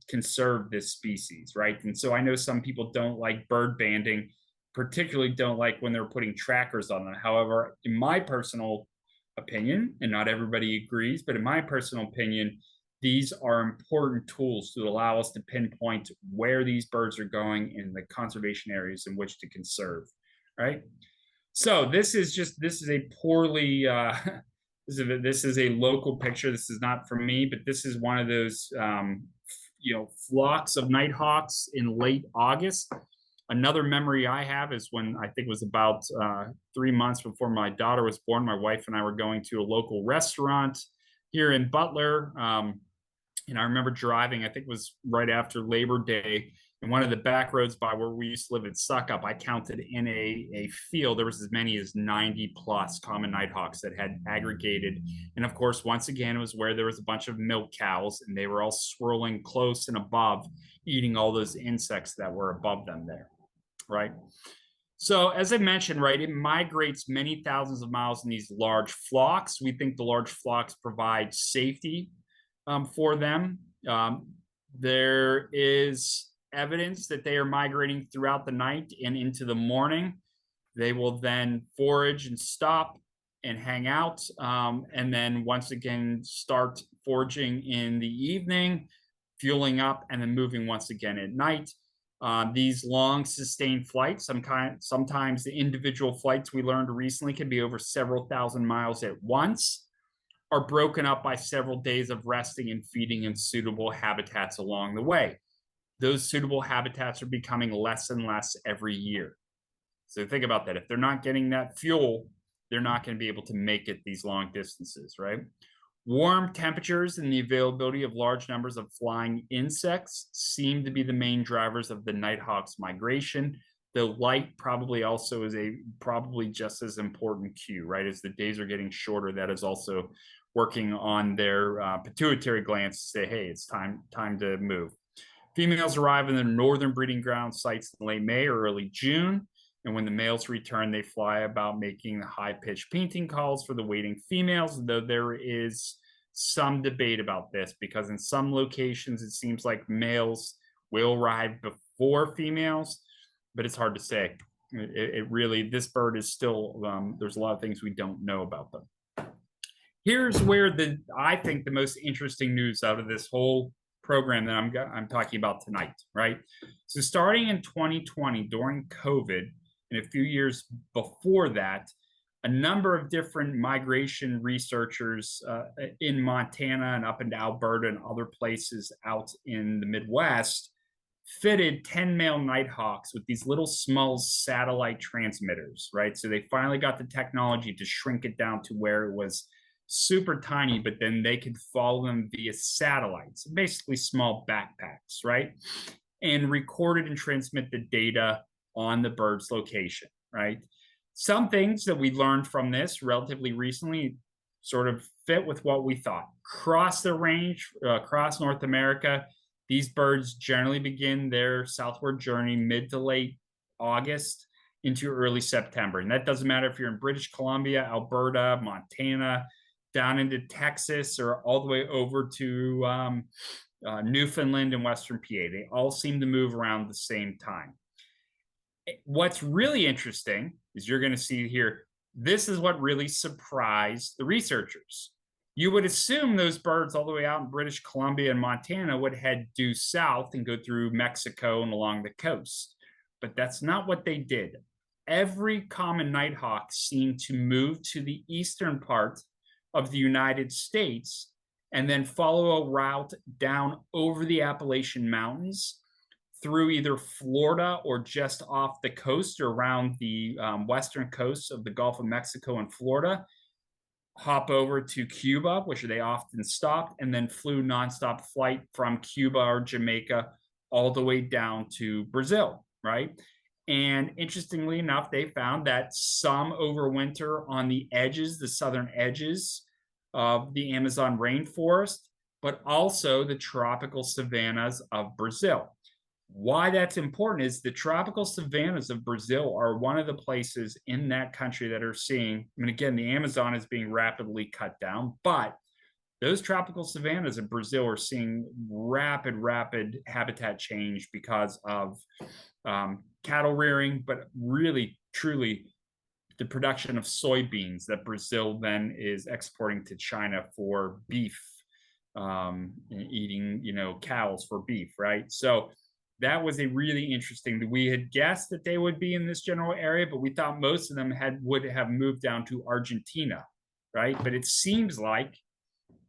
conserve this species, right? And so I know some people don't like bird banding, particularly don't like when they're putting trackers on them. However, in my personal opinion, and not everybody agrees, but in my personal opinion, these are important tools to allow us to pinpoint where these birds are going in the conservation areas in which to conserve, right? So this is a poorly this is a local picture. This is not from me, but this is one of those flocks of nighthawks in late August. Another memory I have is when I think it was about 3 months before my daughter was born. My wife and I were going to a local restaurant here in Butler. And I remember driving, I think it was right after Labor Day, and one of the back roads by where we used to live in Suckup, I counted in a field, there was as many as 90 plus common nighthawks that had aggregated. And of course, once again, it was where there was a bunch of milk cows, and they were all swirling close and above, eating all those insects that were above them there, right? So as I mentioned, right, it migrates many thousands of miles in these large flocks. We think the large flocks provide safety for them. There is evidence that they are migrating throughout the night and into the morning. They will then forage and stop and hang out, and then once again start foraging in the evening, fueling up, and then moving once again at night. These long sustained flights, sometimes the individual flights we learned recently can be over several thousand miles at once, are broken up by several days of resting and feeding in suitable habitats along the way. Those suitable habitats are becoming less and less every year. So think about that. If they're not getting that fuel, they're not going to be able to make it these long distances, right? Warm temperatures and the availability of large numbers of flying insects seem to be the main drivers of the nighthawk's migration. The light probably also is probably just as important cue, right? As the days are getting shorter, that is also working on their pituitary glands to say, hey, it's time to move. Females arrive in the northern breeding ground sites in late May or early June. And when the males return, they fly about making high-pitched painting calls for the waiting females, though there is some debate about this because in some locations it seems like males will arrive before females, but it's hard to say. It really, this bird is still, there's a lot of things we don't know about them. Here's where I think the most interesting news out of this whole program that I'm talking about tonight, right? So starting in 2020 during COVID, and a few years before that, a number of different migration researchers in Montana and up into Alberta and other places out in the Midwest fitted 10 male Nighthawks with these little small satellite transmitters, right? So they finally got the technology to shrink it down to where it was super tiny, but then they could follow them via satellites, basically small backpacks, right? And recorded and transmit the data on the bird's location, right? Some things that we learned from this relatively recently sort of fit with what we thought. Across the range, across North America, these birds generally begin their southward journey mid to late August into early September. And that doesn't matter if you're in British Columbia, Alberta, Montana, down into Texas, or all the way over to Newfoundland and Western PA. They all seem to move around the same time. What's really interesting is you're going to see here, this is what really surprised the researchers. You would assume those birds all the way out in British Columbia and Montana would head due south and go through Mexico and along the coast. But that's not what they did. Every common nighthawk seemed to move to the eastern part of the United States and then follow a route down over the Appalachian Mountains through either Florida or just off the coast or around the western coast of the Gulf of Mexico and Florida, hop over to Cuba, which they often stopped, and then flew nonstop flight from Cuba or Jamaica all the way down to Brazil, right? And interestingly enough, they found that some overwinter on the edges, the southern edges of the Amazon rainforest, but also the tropical savannas of Brazil. Why that's important is the tropical savannas of Brazil are one of the places in that country that are seeing, I mean, again, the Amazon is being rapidly cut down, but those tropical savannas of Brazil are seeing rapid habitat change because of cattle rearing, but really, truly, the production of soybeans that Brazil then is exporting to China for beef, eating, cows for beef, right? So that was a really interesting. We had guessed that they would be in this general area, but we thought most of them would have moved down to Argentina, right? But it seems like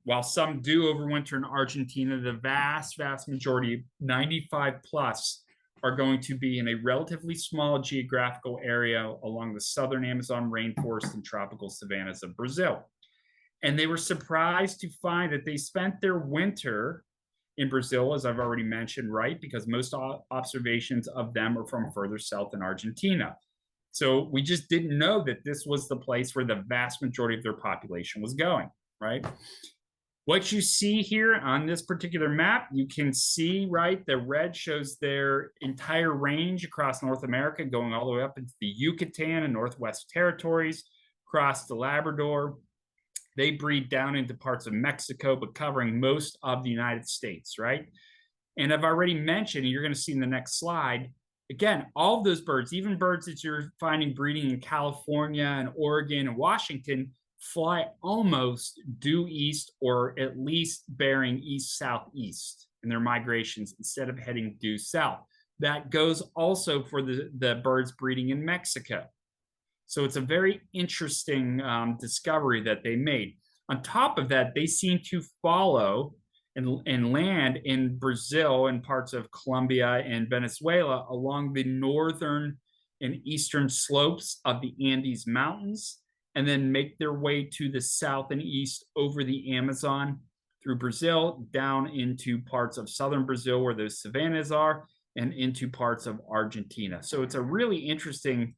while some do overwinter in Argentina, the vast majority, 95 plus, are going to be in a relatively small geographical area along the southern Amazon rainforest and tropical savannas of Brazil. And they were surprised to find that they spent their winter in Brazil, as I've already mentioned, right? Because most observations of them are from further south in Argentina. So we just didn't know that this was the place where the vast majority of their population was going, right? What you see here on this particular map, you can see, right, the red shows their entire range across North America, going all the way up into the Yucatan and Northwest Territories, across the Labrador. They breed down into parts of Mexico, but covering most of the United States, right? And I've already mentioned, and you're going to see in the next slide, again, all of those birds, even birds that you're finding breeding in California and Oregon and Washington, fly almost due east, or at least bearing east-southeast in their migrations instead of heading due south. That goes also for the birds breeding in Mexico. So it's a very interesting discovery that they made. On top of that, they seem to follow and land in Brazil and parts of Colombia and Venezuela along the northern and eastern slopes of the Andes Mountains, and then make their way to the south and east over the Amazon through Brazil, down into parts of southern Brazil where those savannas are, and into parts of Argentina. So it's a really interesting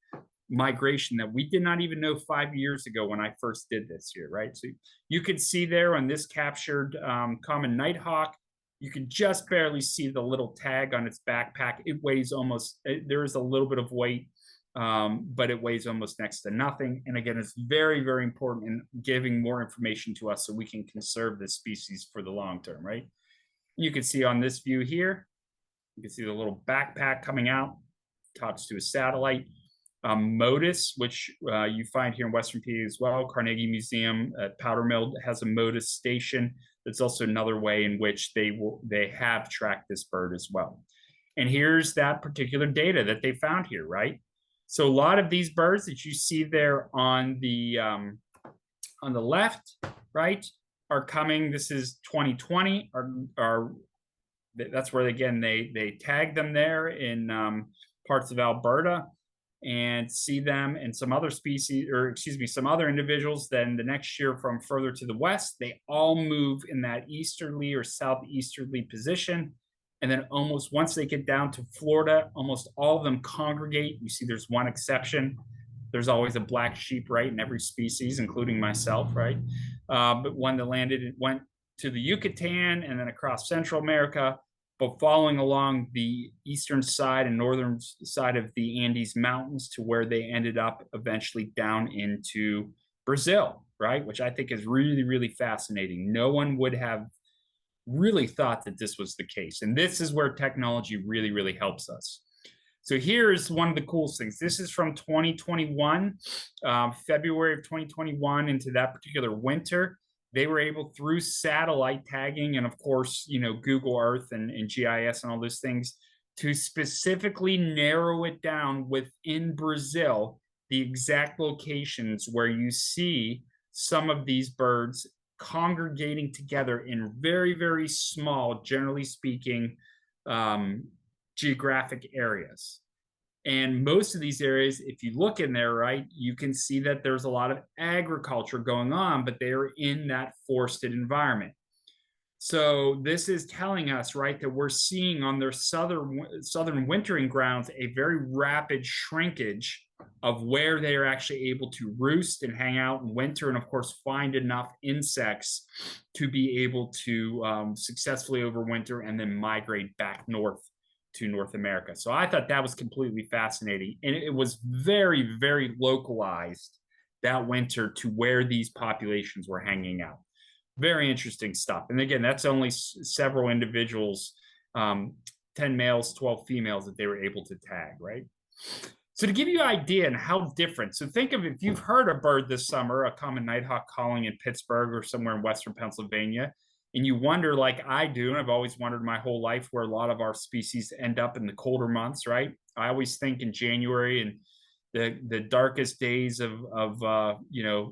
migration that we did not even know 5 years ago when I first did this here, right? So you could see there on this captured common nighthawk, you can just barely see the little tag on its backpack. It weighs almost, there is a little bit of weight, but it weighs almost next to nothing. And again, it's very, very important in giving more information to us so we can conserve this species for the long term, right? You can see on this view here, you can see the little backpack coming out, talks to a satellite. Modus, which you find here in Western PA as well. Carnegie Museum at Powder Mill has a Modus station. That's also another way in which they have tracked this bird as well. And here's that particular data that they found here, right? So a lot of these birds that you see there on the left, right, are coming. This is 2020. That's where again they tag them there in parts of Alberta, and see them and some other species, or excuse me, some other individuals. Then the next year from further to the west, they all move in that easterly or southeasterly position. And then almost once they get down to Florida, almost all of them congregate. You see there's one exception. There's always a black sheep, right, in every species, including myself, right? But one that landed, it went to the Yucatan and then across Central America, but following along the eastern side and northern side of the Andes Mountains to where they ended up eventually down into Brazil, right? Which I think is really, really fascinating. No one would have really thought that this was the case. And this is where technology really, really helps us. So here's one of the coolest things. This is from 2021, February of 2021 into that particular winter. They were able, through satellite tagging and of course, Google Earth and GIS and all those things, to specifically narrow it down within Brazil, the exact locations where you see some of these birds congregating together in very, very small, generally speaking, geographic areas. And most of these areas, if you look in there, right, you can see that there's a lot of agriculture going on, but they are in that forested environment. So this is telling us, right, that we're seeing on their southern wintering grounds a very rapid shrinkage of where they are actually able to roost and hang out in winter, and of course find enough insects to be able to successfully overwinter and then migrate back north to North America. So I thought that was completely fascinating. And it was very, very localized that winter to where these populations were hanging out. Very interesting stuff. And again, that's only several individuals, 10 males, 12 females that they were able to tag, right? So to give you an idea on how different, so think of, if you've heard a bird this summer, a common nighthawk calling in Pittsburgh or somewhere in Western Pennsylvania, and you wonder, like I do, and I've always wondered my whole life, where a lot of our species end up in the colder months, right? I always think in January and the darkest days of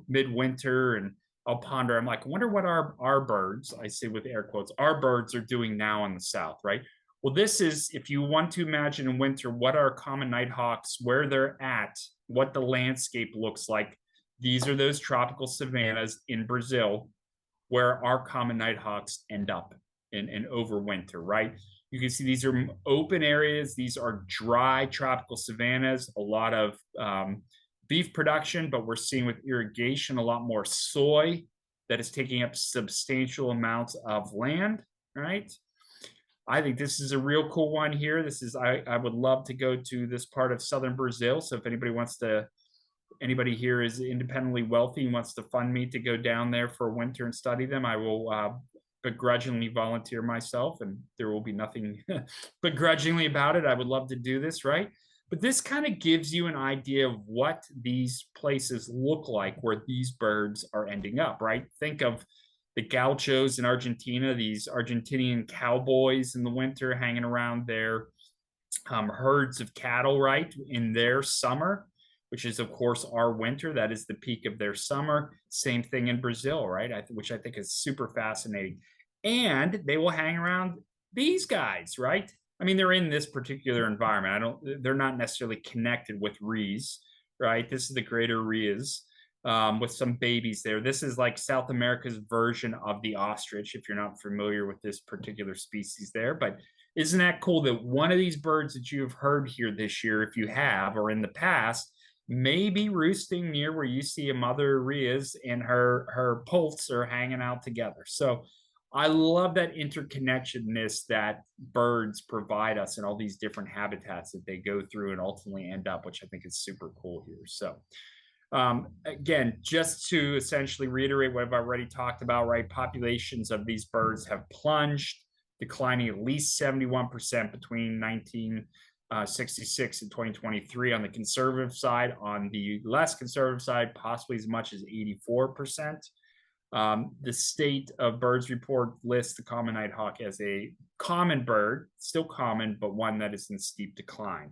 midwinter, and I'll ponder, I'm like, I wonder what our birds, I say with air quotes, our birds are doing now in the south, right? Well, this is, if you want to imagine in winter what our common nighthawks, where they're at, what the landscape looks like. These are those tropical savannas in Brazil where our common nighthawks end up and overwinter, right? You can see these are open areas. These are dry tropical savannas, a lot of beef production, but we're seeing with irrigation a lot more soy that is taking up substantial amounts of land, right? I think this is a real cool one here. This is, I would love to go to this part of southern Brazil. So if anybody here is independently wealthy and wants to fund me to go down there for a winter and study them, I will begrudgingly volunteer myself, and there will be nothing begrudgingly about it. I would love to do this, right? But this kind of gives you an idea of what these places look like where these birds are ending up, right? Think of the gauchos in Argentina, these Argentinian cowboys in the winter hanging around their herds of cattle, right, in their summer, which is, of course, our winter. That is the peak of their summer. Same thing in Brazil, right, which I think is super fascinating. And they will hang around these guys, right? I mean, they're in this particular environment. They're not necessarily connected with Rees, right? This is the greater Rees with some babies there. This is like South America's version of the ostrich, if you're not familiar with this particular species there. But isn't that cool that one of these birds that you've heard here this year, if you have, or in the past, may be roosting near where you see a mother Rees and her poults are hanging out together. So I love that interconnectedness that birds provide us in all these different habitats that they go through and ultimately end up, which I think is super cool here. So again, just to essentially reiterate what I've already talked about, right? Populations of these birds have plunged, declining at least 71% between 1966 and 2023 on the conservative side. On the less conservative side, possibly as much as 84%. The state of birds report lists the common nighthawk as a common bird, still common, but one that is in steep decline,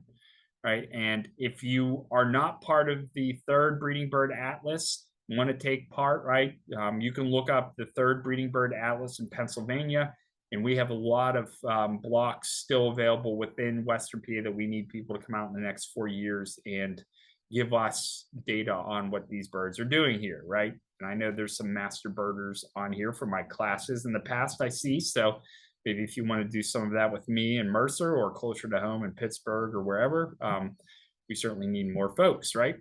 right? And if you are not part of the third breeding bird atlas, want to take part, right? You can look up the third breeding bird atlas in Pennsylvania, and we have a lot of blocks still available within Western PA that we need people to come out in the next 4 years and give us data on what these birds are doing here, right? And I know there's some master birders on here from my classes in the past I see. So maybe if you want to do some of that with me in Mercer or closer to home in Pittsburgh or wherever, we certainly need more folks, right?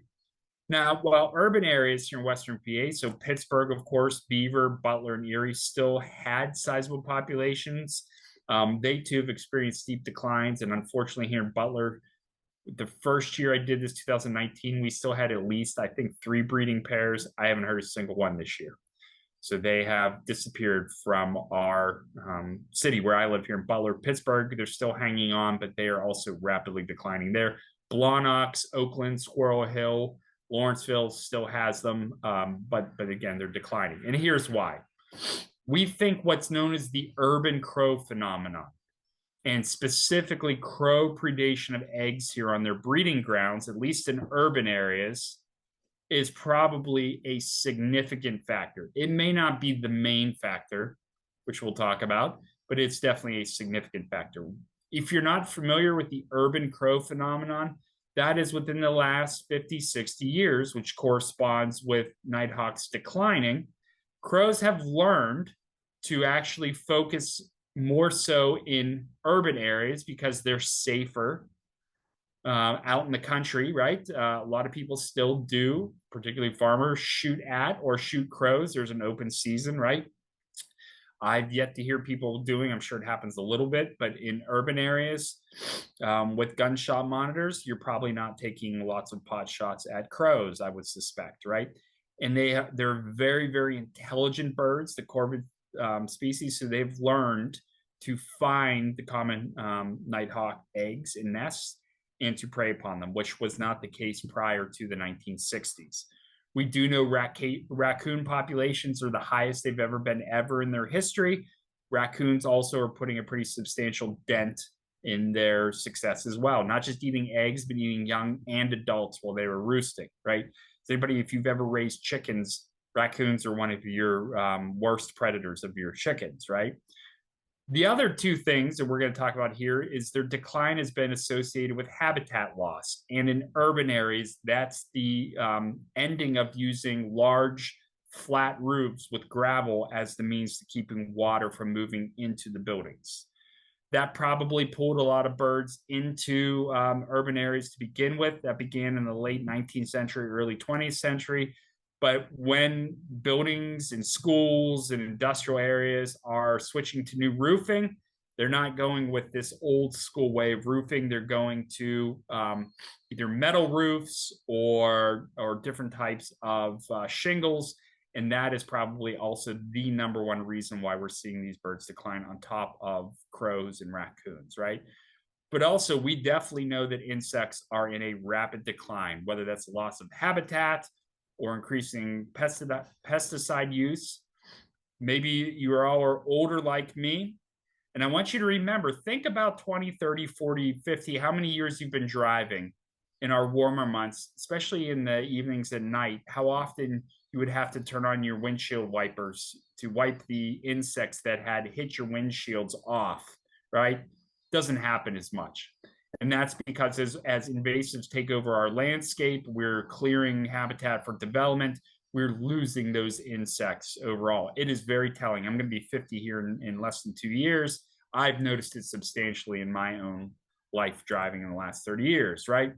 Now, while urban areas here in Western PA, so Pittsburgh, of course, Beaver, Butler, and Erie still had sizable populations. They too have experienced steep declines. And unfortunately, here in Butler, the first year I did this, 2019, we still had at least, I think, 3 breeding pairs. I haven't heard a single one this year. So they have disappeared from our city where I live here in Butler. Pittsburgh, they're still hanging on, but they are also rapidly declining there. Blawnox, Oakland, Squirrel Hill, Lawrenceville still has them, but again, they're declining. And here's why. We think what's known as the urban crow phenomenon, and specifically crow predation of eggs here on their breeding grounds, at least in urban areas, is probably a significant factor. It may not be the main factor, which we'll talk about, but it's definitely a significant factor. If you're not familiar with the urban crow phenomenon, that is within the last 50, 60 years, which corresponds with nighthawks declining. Crows have learned to actually focus more so in urban areas because they're safer out in the country, right? A lot of people still do, particularly farmers, shoot at or shoot crows. There's an open season, right? I've yet to hear people doing, I'm sure it happens a little bit, but in urban areas with gunshot monitors, you're probably not taking lots of pot shots at crows, I would suspect, right? And they're very, very intelligent birds, the corvid species, so they've learned to find the common nighthawk eggs and nests and to prey upon them, which was not the case prior to the 1960s. We do know raccoon populations are the highest they've ever been in their history. Raccoons also are putting a pretty substantial dent in their success as well, not just eating eggs, but eating young and adults while they were roosting, right? So anybody, if you've ever raised chickens, raccoons are one of your worst predators of your chickens, right? The other 2 things that we're going to talk about here is their decline has been associated with habitat loss. And in urban areas, that's the ending of using large flat roofs with gravel as the means to keeping water from moving into the buildings. That probably pulled a lot of birds into urban areas to begin with. That began in the late 19th century, early 20th century. But when buildings and schools and industrial areas are switching to new roofing, they're not going with this old school way of roofing. They're going to either metal roofs or different types of shingles. And that is probably also the number one reason why we're seeing these birds decline on top of crows and raccoons, right? But also, we definitely know that insects are in a rapid decline, whether that's loss of habitat or increasing pesticide use. Maybe you are all are older like me. And I want you to remember, think about 20, 30, 40, 50, how many years you've been driving in our warmer months, especially in the evenings and night, how often you would have to turn on your windshield wipers to wipe the insects that had hit your windshields off, right? doesn't happen as much. And that's because as invasives take over our landscape, we're clearing habitat for development, we're losing those insects overall. It is very telling. I'm going to be 50 here in less than 2 years. I've noticed it substantially in my own life driving in the last 30 years, right?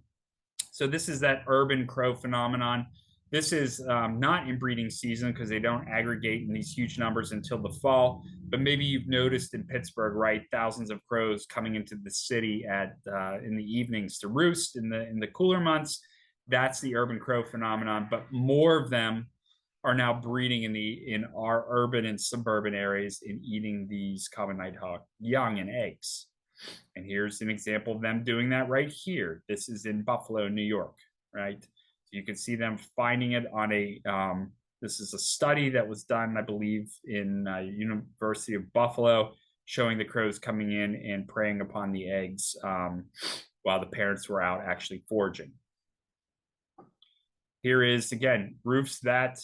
So this is that urban crow phenomenon. This is not in breeding season because they don't aggregate in these huge numbers until the fall. But maybe you've noticed in Pittsburgh, right, thousands of crows coming into the city at in the evenings to roost in the cooler months. That's the urban crow phenomenon. But more of them are now breeding in our urban and suburban areas and eating these common nighthawk young and eggs. And here's an example of them doing that right here. This is in Buffalo, New York, right? So you can see them finding it on this is a study that was done, I believe, in University of Buffalo, showing the crows coming in and preying upon the eggs while the parents were out actually foraging. Here is, again, roofs that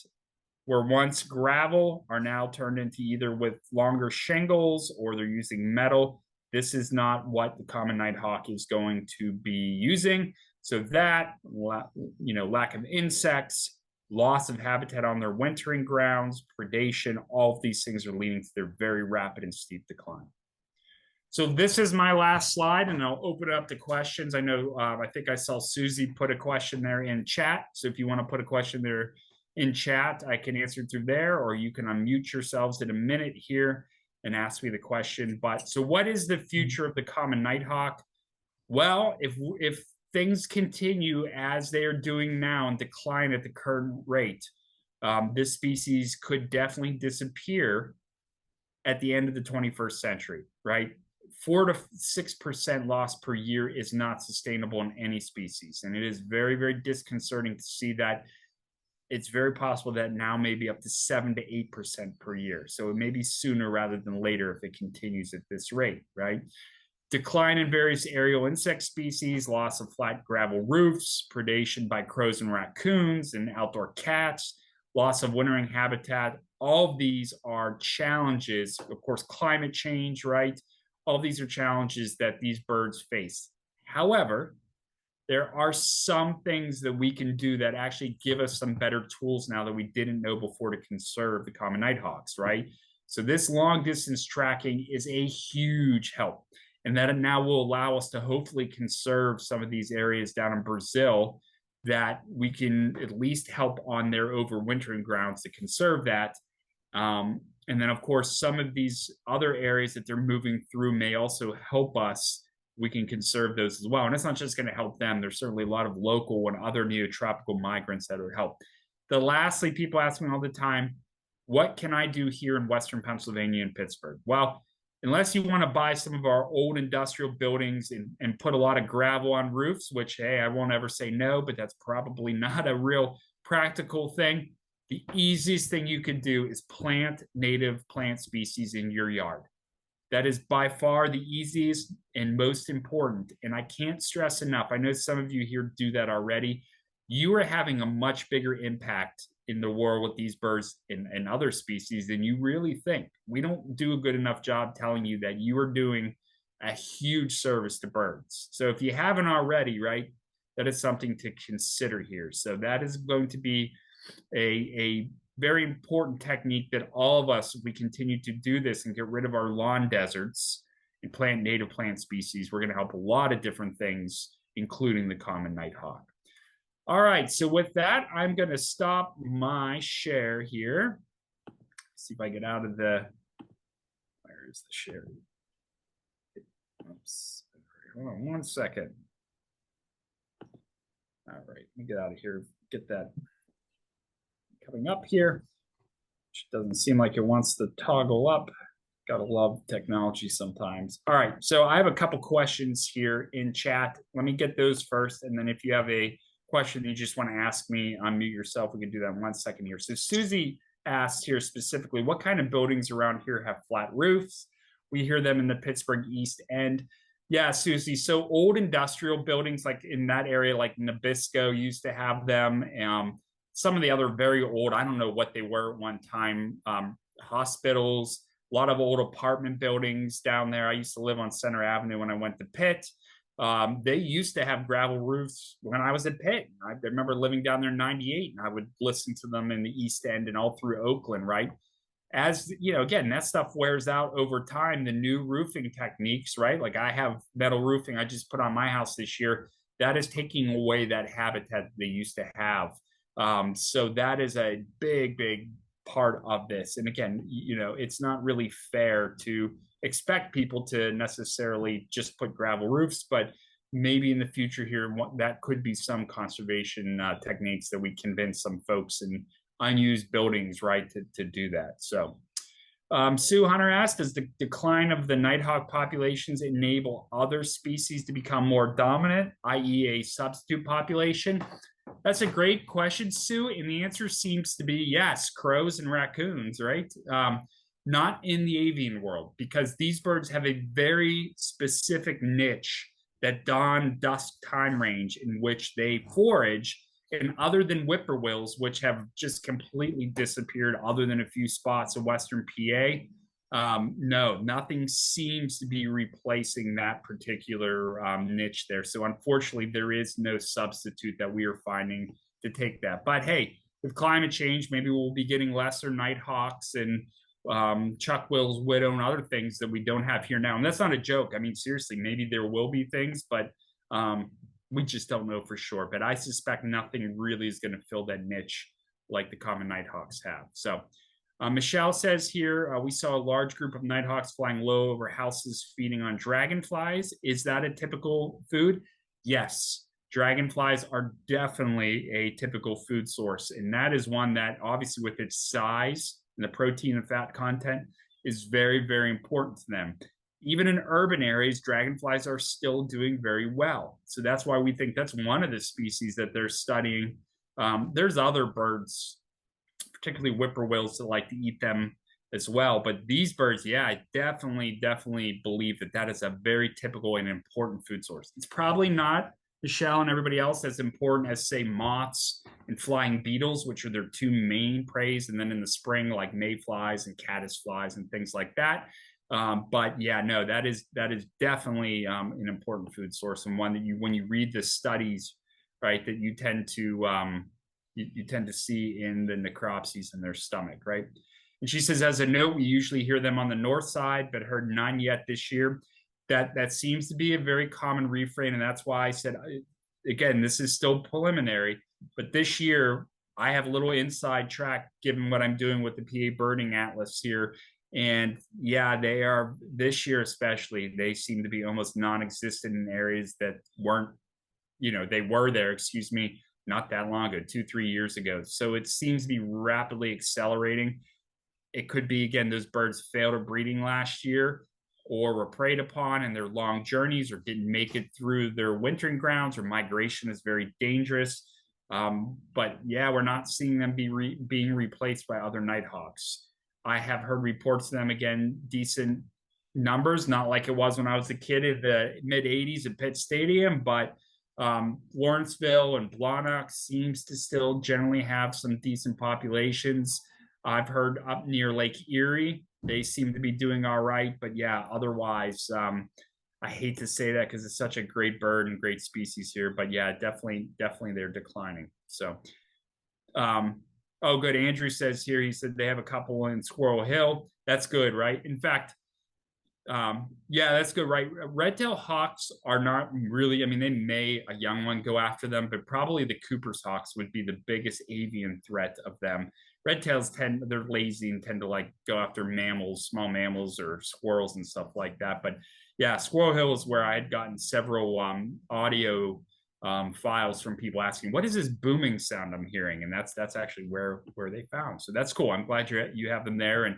were once gravel are now turned into either with longer shingles or they're using metal. This is not what the common nighthawk is going to be using. So that, lack of insects, loss of habitat on their wintering grounds, predation, all of these things are leading to their very rapid and steep decline. So this is my last slide, and I'll open it up to questions. I know, I think I saw Susie put a question there in chat. So if you want to put a question there in chat, I can answer it through there, or you can unmute yourselves in a minute here and ask me the question. But so what is the future of the common nighthawk? Well, if things continue as they are doing now and decline at the current rate, this species could definitely disappear at the end of the 21st century, right? 4 to 6% loss per year is not sustainable in any species. And it is very, very disconcerting to see that it's very possible that now may be up to 7 to 8% per year. So it may be sooner rather than later if it continues at this rate, right? Decline in various aerial insect species, loss of flat gravel roofs, predation by crows and raccoons and outdoor cats, loss of wintering habitat. All of these are challenges. Of course, climate change, right? All of these are challenges that these birds face. However, there are some things that we can do that actually give us some better tools now that we didn't know before to conserve the common nighthawks, right? So this long distance tracking is a huge help. And that now will allow us to hopefully conserve some of these areas down in Brazil that we can at least help on their overwintering grounds to conserve that. And then, of course, some of these other areas that they're moving through may also help us. We can conserve those as well. And it's not just going to help them. There's certainly a lot of local and other neotropical migrants that would help. Lastly, people ask me all the time, what can I do here in Western Pennsylvania and Pittsburgh? Well, unless you want to buy some of our old industrial buildings and put a lot of gravel on roofs, which, hey, I won't ever say no, but that's probably not a real practical thing. The easiest thing you could do is plant native plant species in your yard. That is by far the easiest and most important. And I can't stress enough, I know some of you here do that already. You are having a much bigger impact in the world with these birds and other species than you really think. We don't do a good enough job telling you that you are doing a huge service to birds. So if you haven't already, right, that is something to consider here. So that is going to be a very important technique that all of us, if we continue to do this and get rid of our lawn deserts and plant native plant species, we're going to help a lot of different things, including the common nighthawk. All right, so with that, I'm going to stop my share here. See if I get out of where is the share? Oops, hold on 1 second. All right, let me get out of here, get that coming up here, which doesn't seem like it wants to toggle up. Gotta love technology sometimes. All right, so I have a couple questions here in chat. Let me get those first, and then if you have a question you just want to ask me, unmute yourself. We can do that in 1 second here. So Susie asked here specifically, what kind of buildings around here have flat roofs? We hear them in the Pittsburgh East End. Yeah, Susie, so old industrial buildings like in that area, like Nabisco used to have them. Some of the other very old, I don't know what they were at one time, hospitals, A lot of old apartment buildings down there. I used to live on Center Avenue when I went to Pitt. They used to have gravel roofs when I was at Pitt. I remember living down there in 98, and I would listen to them in the East End and all through Oakland, right? As you know, again, that stuff wears out over time. The new roofing techniques, right? Like I have metal roofing I just put on my house this year. That is taking away that habitat they used to have. So that is a big, big part of this. And again, you know, it's not really fair to expect people to necessarily just put gravel roofs, but maybe in the future here, that could be some conservation techniques that we convince some folks in unused buildings, right, to do that. So Sue Hunter asked, does the decline of the nighthawk populations enable other species to become more dominant, i.e. a substitute population? That's a great question, Sue. And the answer seems to be yes, crows and raccoons, right? Not in the avian world, because these birds have a very specific niche, that dawn dusk time range in which they forage. And other than whippoorwills, which have just completely disappeared, other than a few spots in Western PA, no, nothing seems to be replacing that particular niche there. So unfortunately, there is no substitute that we are finding to take that. But hey, with climate change, maybe we'll be getting lesser nighthawks and Chuck-Will's widow and other things that we don't have here now. And that's not a joke. I mean, seriously, maybe there will be things, but we just don't know for sure. But I suspect nothing really is going to fill that niche like the common nighthawks have. So Michelle says here, we saw a large group of nighthawks flying low over houses feeding on dragonflies. Is that a typical food? Yes. Dragonflies are definitely a typical food source. And that is one that obviously with its size and the protein and fat content is very, very important to them. Even in urban areas, dragonflies are still doing very well. So that's why we think that's one of the species that they're studying. There's other birds, particularly whippoorwills, that like to eat them as well. But these birds, yeah, I definitely believe that that is a very typical and important food source. It's probably not, Michelle and everybody else, as important as, say, moths and flying beetles, which are their two main preys. And then in the spring, like mayflies and caddisflies and things like that. But yeah, no, that is definitely an important food source, and one that when you read the studies, right, that you tend to see in the necropsies in their stomach, right? And she says, as a note, we usually hear them on the north side, but heard none yet this year. That seems to be a very common refrain, and that's why I said, again, this is still preliminary, but this year I have a little inside track given what I'm doing with the PA Birding Atlas here. And yeah, they are, this year especially, they seem to be almost non-existent in areas that weren't, you know, they were there, excuse me, not that long ago, 2-3 years ago. So it seems to be rapidly accelerating. It could be, again, those birds failed at breeding last year, or were preyed upon in their long journeys, or didn't make it through their wintering grounds, or migration is very dangerous. But yeah, we're not seeing them being replaced by other nighthawks. I have heard reports of them, again, decent numbers, not like it was when I was a kid in the mid 80s at Pitt Stadium, but Lawrenceville and Blawnock seems to still generally have some decent populations. I've heard up near Lake Erie, they seem to be doing all right, but yeah, otherwise, I hate to say that because it's such a great bird and great species here, but yeah, definitely they're declining. So, oh, good. Andrew says here, he said they have a couple in Squirrel Hill. That's good, right? In fact, yeah, that's good, right? Red-tailed hawks are not really, I mean, they may, a young one, go after them, but probably the Cooper's hawks would be the biggest avian threat of them. Red-tails they're lazy and tend to like go after mammals, small mammals or squirrels and stuff like that. But yeah, Squirrel Hill is where I had gotten several audio files from people asking, what is this booming sound I'm hearing? And that's actually where they found. So that's cool. I'm glad you have them there. And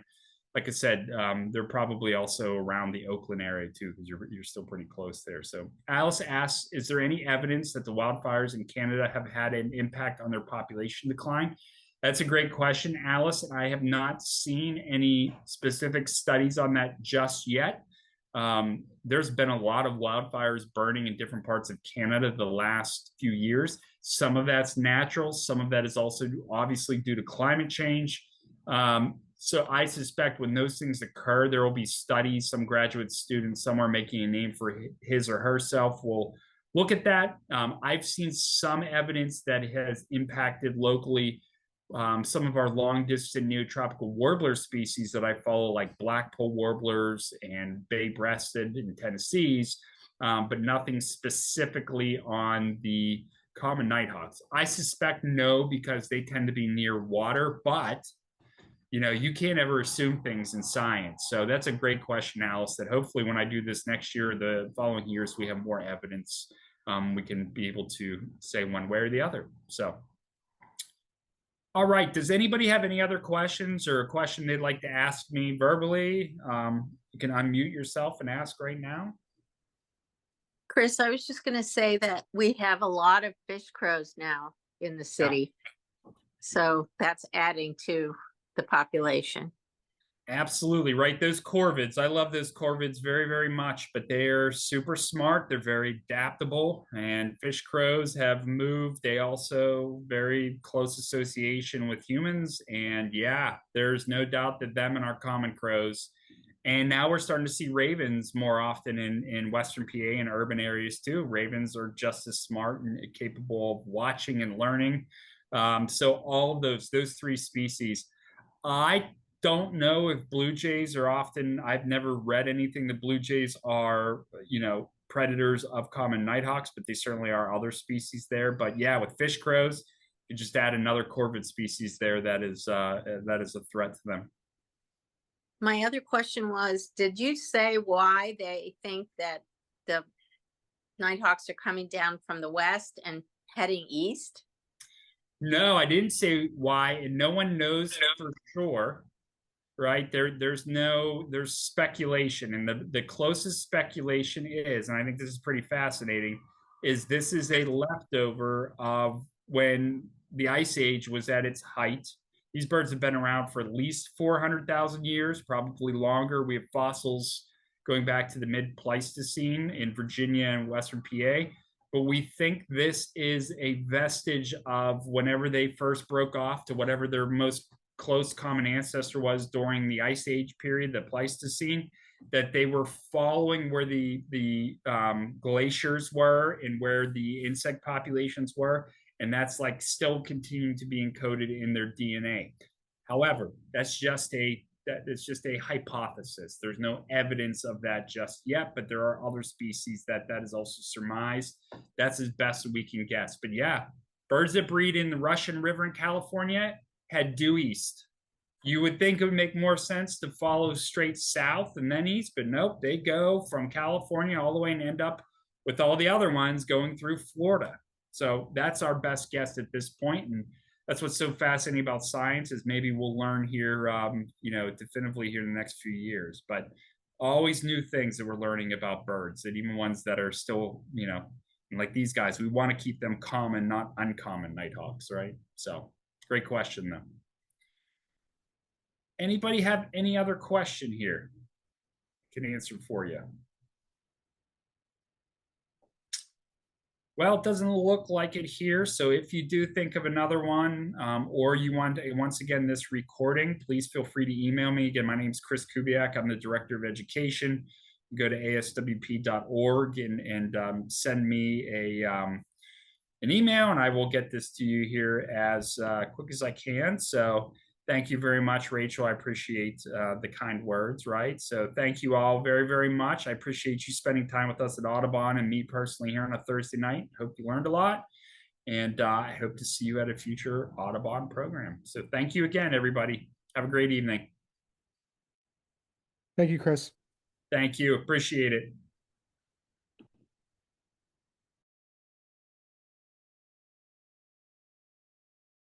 like I said, they're probably also around the Oakland area too, because you're still pretty close there. So Alice asks, is there any evidence that the wildfires in Canada have had an impact on their population decline? That's a great question, Alice. I have not seen any specific studies on that just yet. There's been a lot of wildfires burning in different parts of Canada the last few years. Some of that's natural. Some of that is also obviously due to climate change. So I suspect when those things occur, there will be studies. Some graduate student somewhere making a name for his or herself will look at that. I've seen some evidence that it has impacted locally. Some of our long distance neotropical warbler species that I follow, like blackpoll warblers and bay breasted in Tennessee's, but nothing specifically on the common nighthawks. I suspect no, because they tend to be near water, but you can't ever assume things in science. So that's a great question, Alice, that hopefully when I do this next year, or the following years, we have more evidence. We can be able to say one way or the other. So, all right. Does anybody have any other questions or a question they'd like to ask me verbally? You can unmute yourself and ask right now. Chris, I was just going to say that we have a lot of fish crows now in the city. Yeah. So that's adding to the population. Absolutely, right. Those corvids, I love those corvids very, very much, but they're super smart. They're very adaptable, and fish crows have moved. They also very close association with humans. And yeah, there's no doubt that them and our common crows. And now we're starting to see ravens more often in Western PA and urban areas too. Ravens are just as smart and capable of watching and learning. So all of those three species. I don't know if blue jays are often, I've never read anything that blue jays are, predators of common nighthawks, but they certainly are other species there. But yeah, with fish crows, you just add another corvid species there that is a threat to them. My other question was, did you say why they think that the nighthawks are coming down from the west and heading east? No, I didn't say why, and no one knows for sure. Right, there's speculation, and the closest speculation is, and I think this is pretty fascinating, is this is a leftover of when the ice age was at its height. These birds have been around for at least 400,000 years, probably longer. We have fossils going back to the mid-Pleistocene in Virginia and Western PA. But we think this is a vestige of whenever they first broke off to whatever their most close common ancestor was during the Ice Age period, the Pleistocene, that they were following where the glaciers were and where the insect populations were, and that's like still continuing to be encoded in their DNA. However, that's just a hypothesis. There's no evidence of that just yet, but there are other species that is also surmised. That's as best we can guess. But yeah, birds that breed in the Russian River in California head due east. You would think it would make more sense to follow straight south and then east, but nope, they go from California all the way and end up with all the other ones going through Florida. So that's our best guess at this point. And that's what's so fascinating about science, is maybe we'll learn here, definitively here in the next few years. But always new things that we're learning about birds, and even ones that are still, like these guys, we want to keep them common, not uncommon nighthawks, right? So great question, though. Anybody have any other question here? Can answer for you. Well, it doesn't look like it here. So if you do think of another one, or you want, once again, this recording, please feel free to email me. Again, my name is Chris Kubiak. I'm the Director of Education. Go to aswp.org and send me an email, and I will get this to you here as quick as I can. So thank you very much, Rachel. I appreciate the kind words, right? So thank you all very, very much. I appreciate you spending time with us at Audubon and me personally here on a Thursday night. Hope you learned a lot, and I hope to see you at a future Audubon program. So thank you again, everybody. Have a great evening. Thank you, Chris. Thank you. Appreciate it.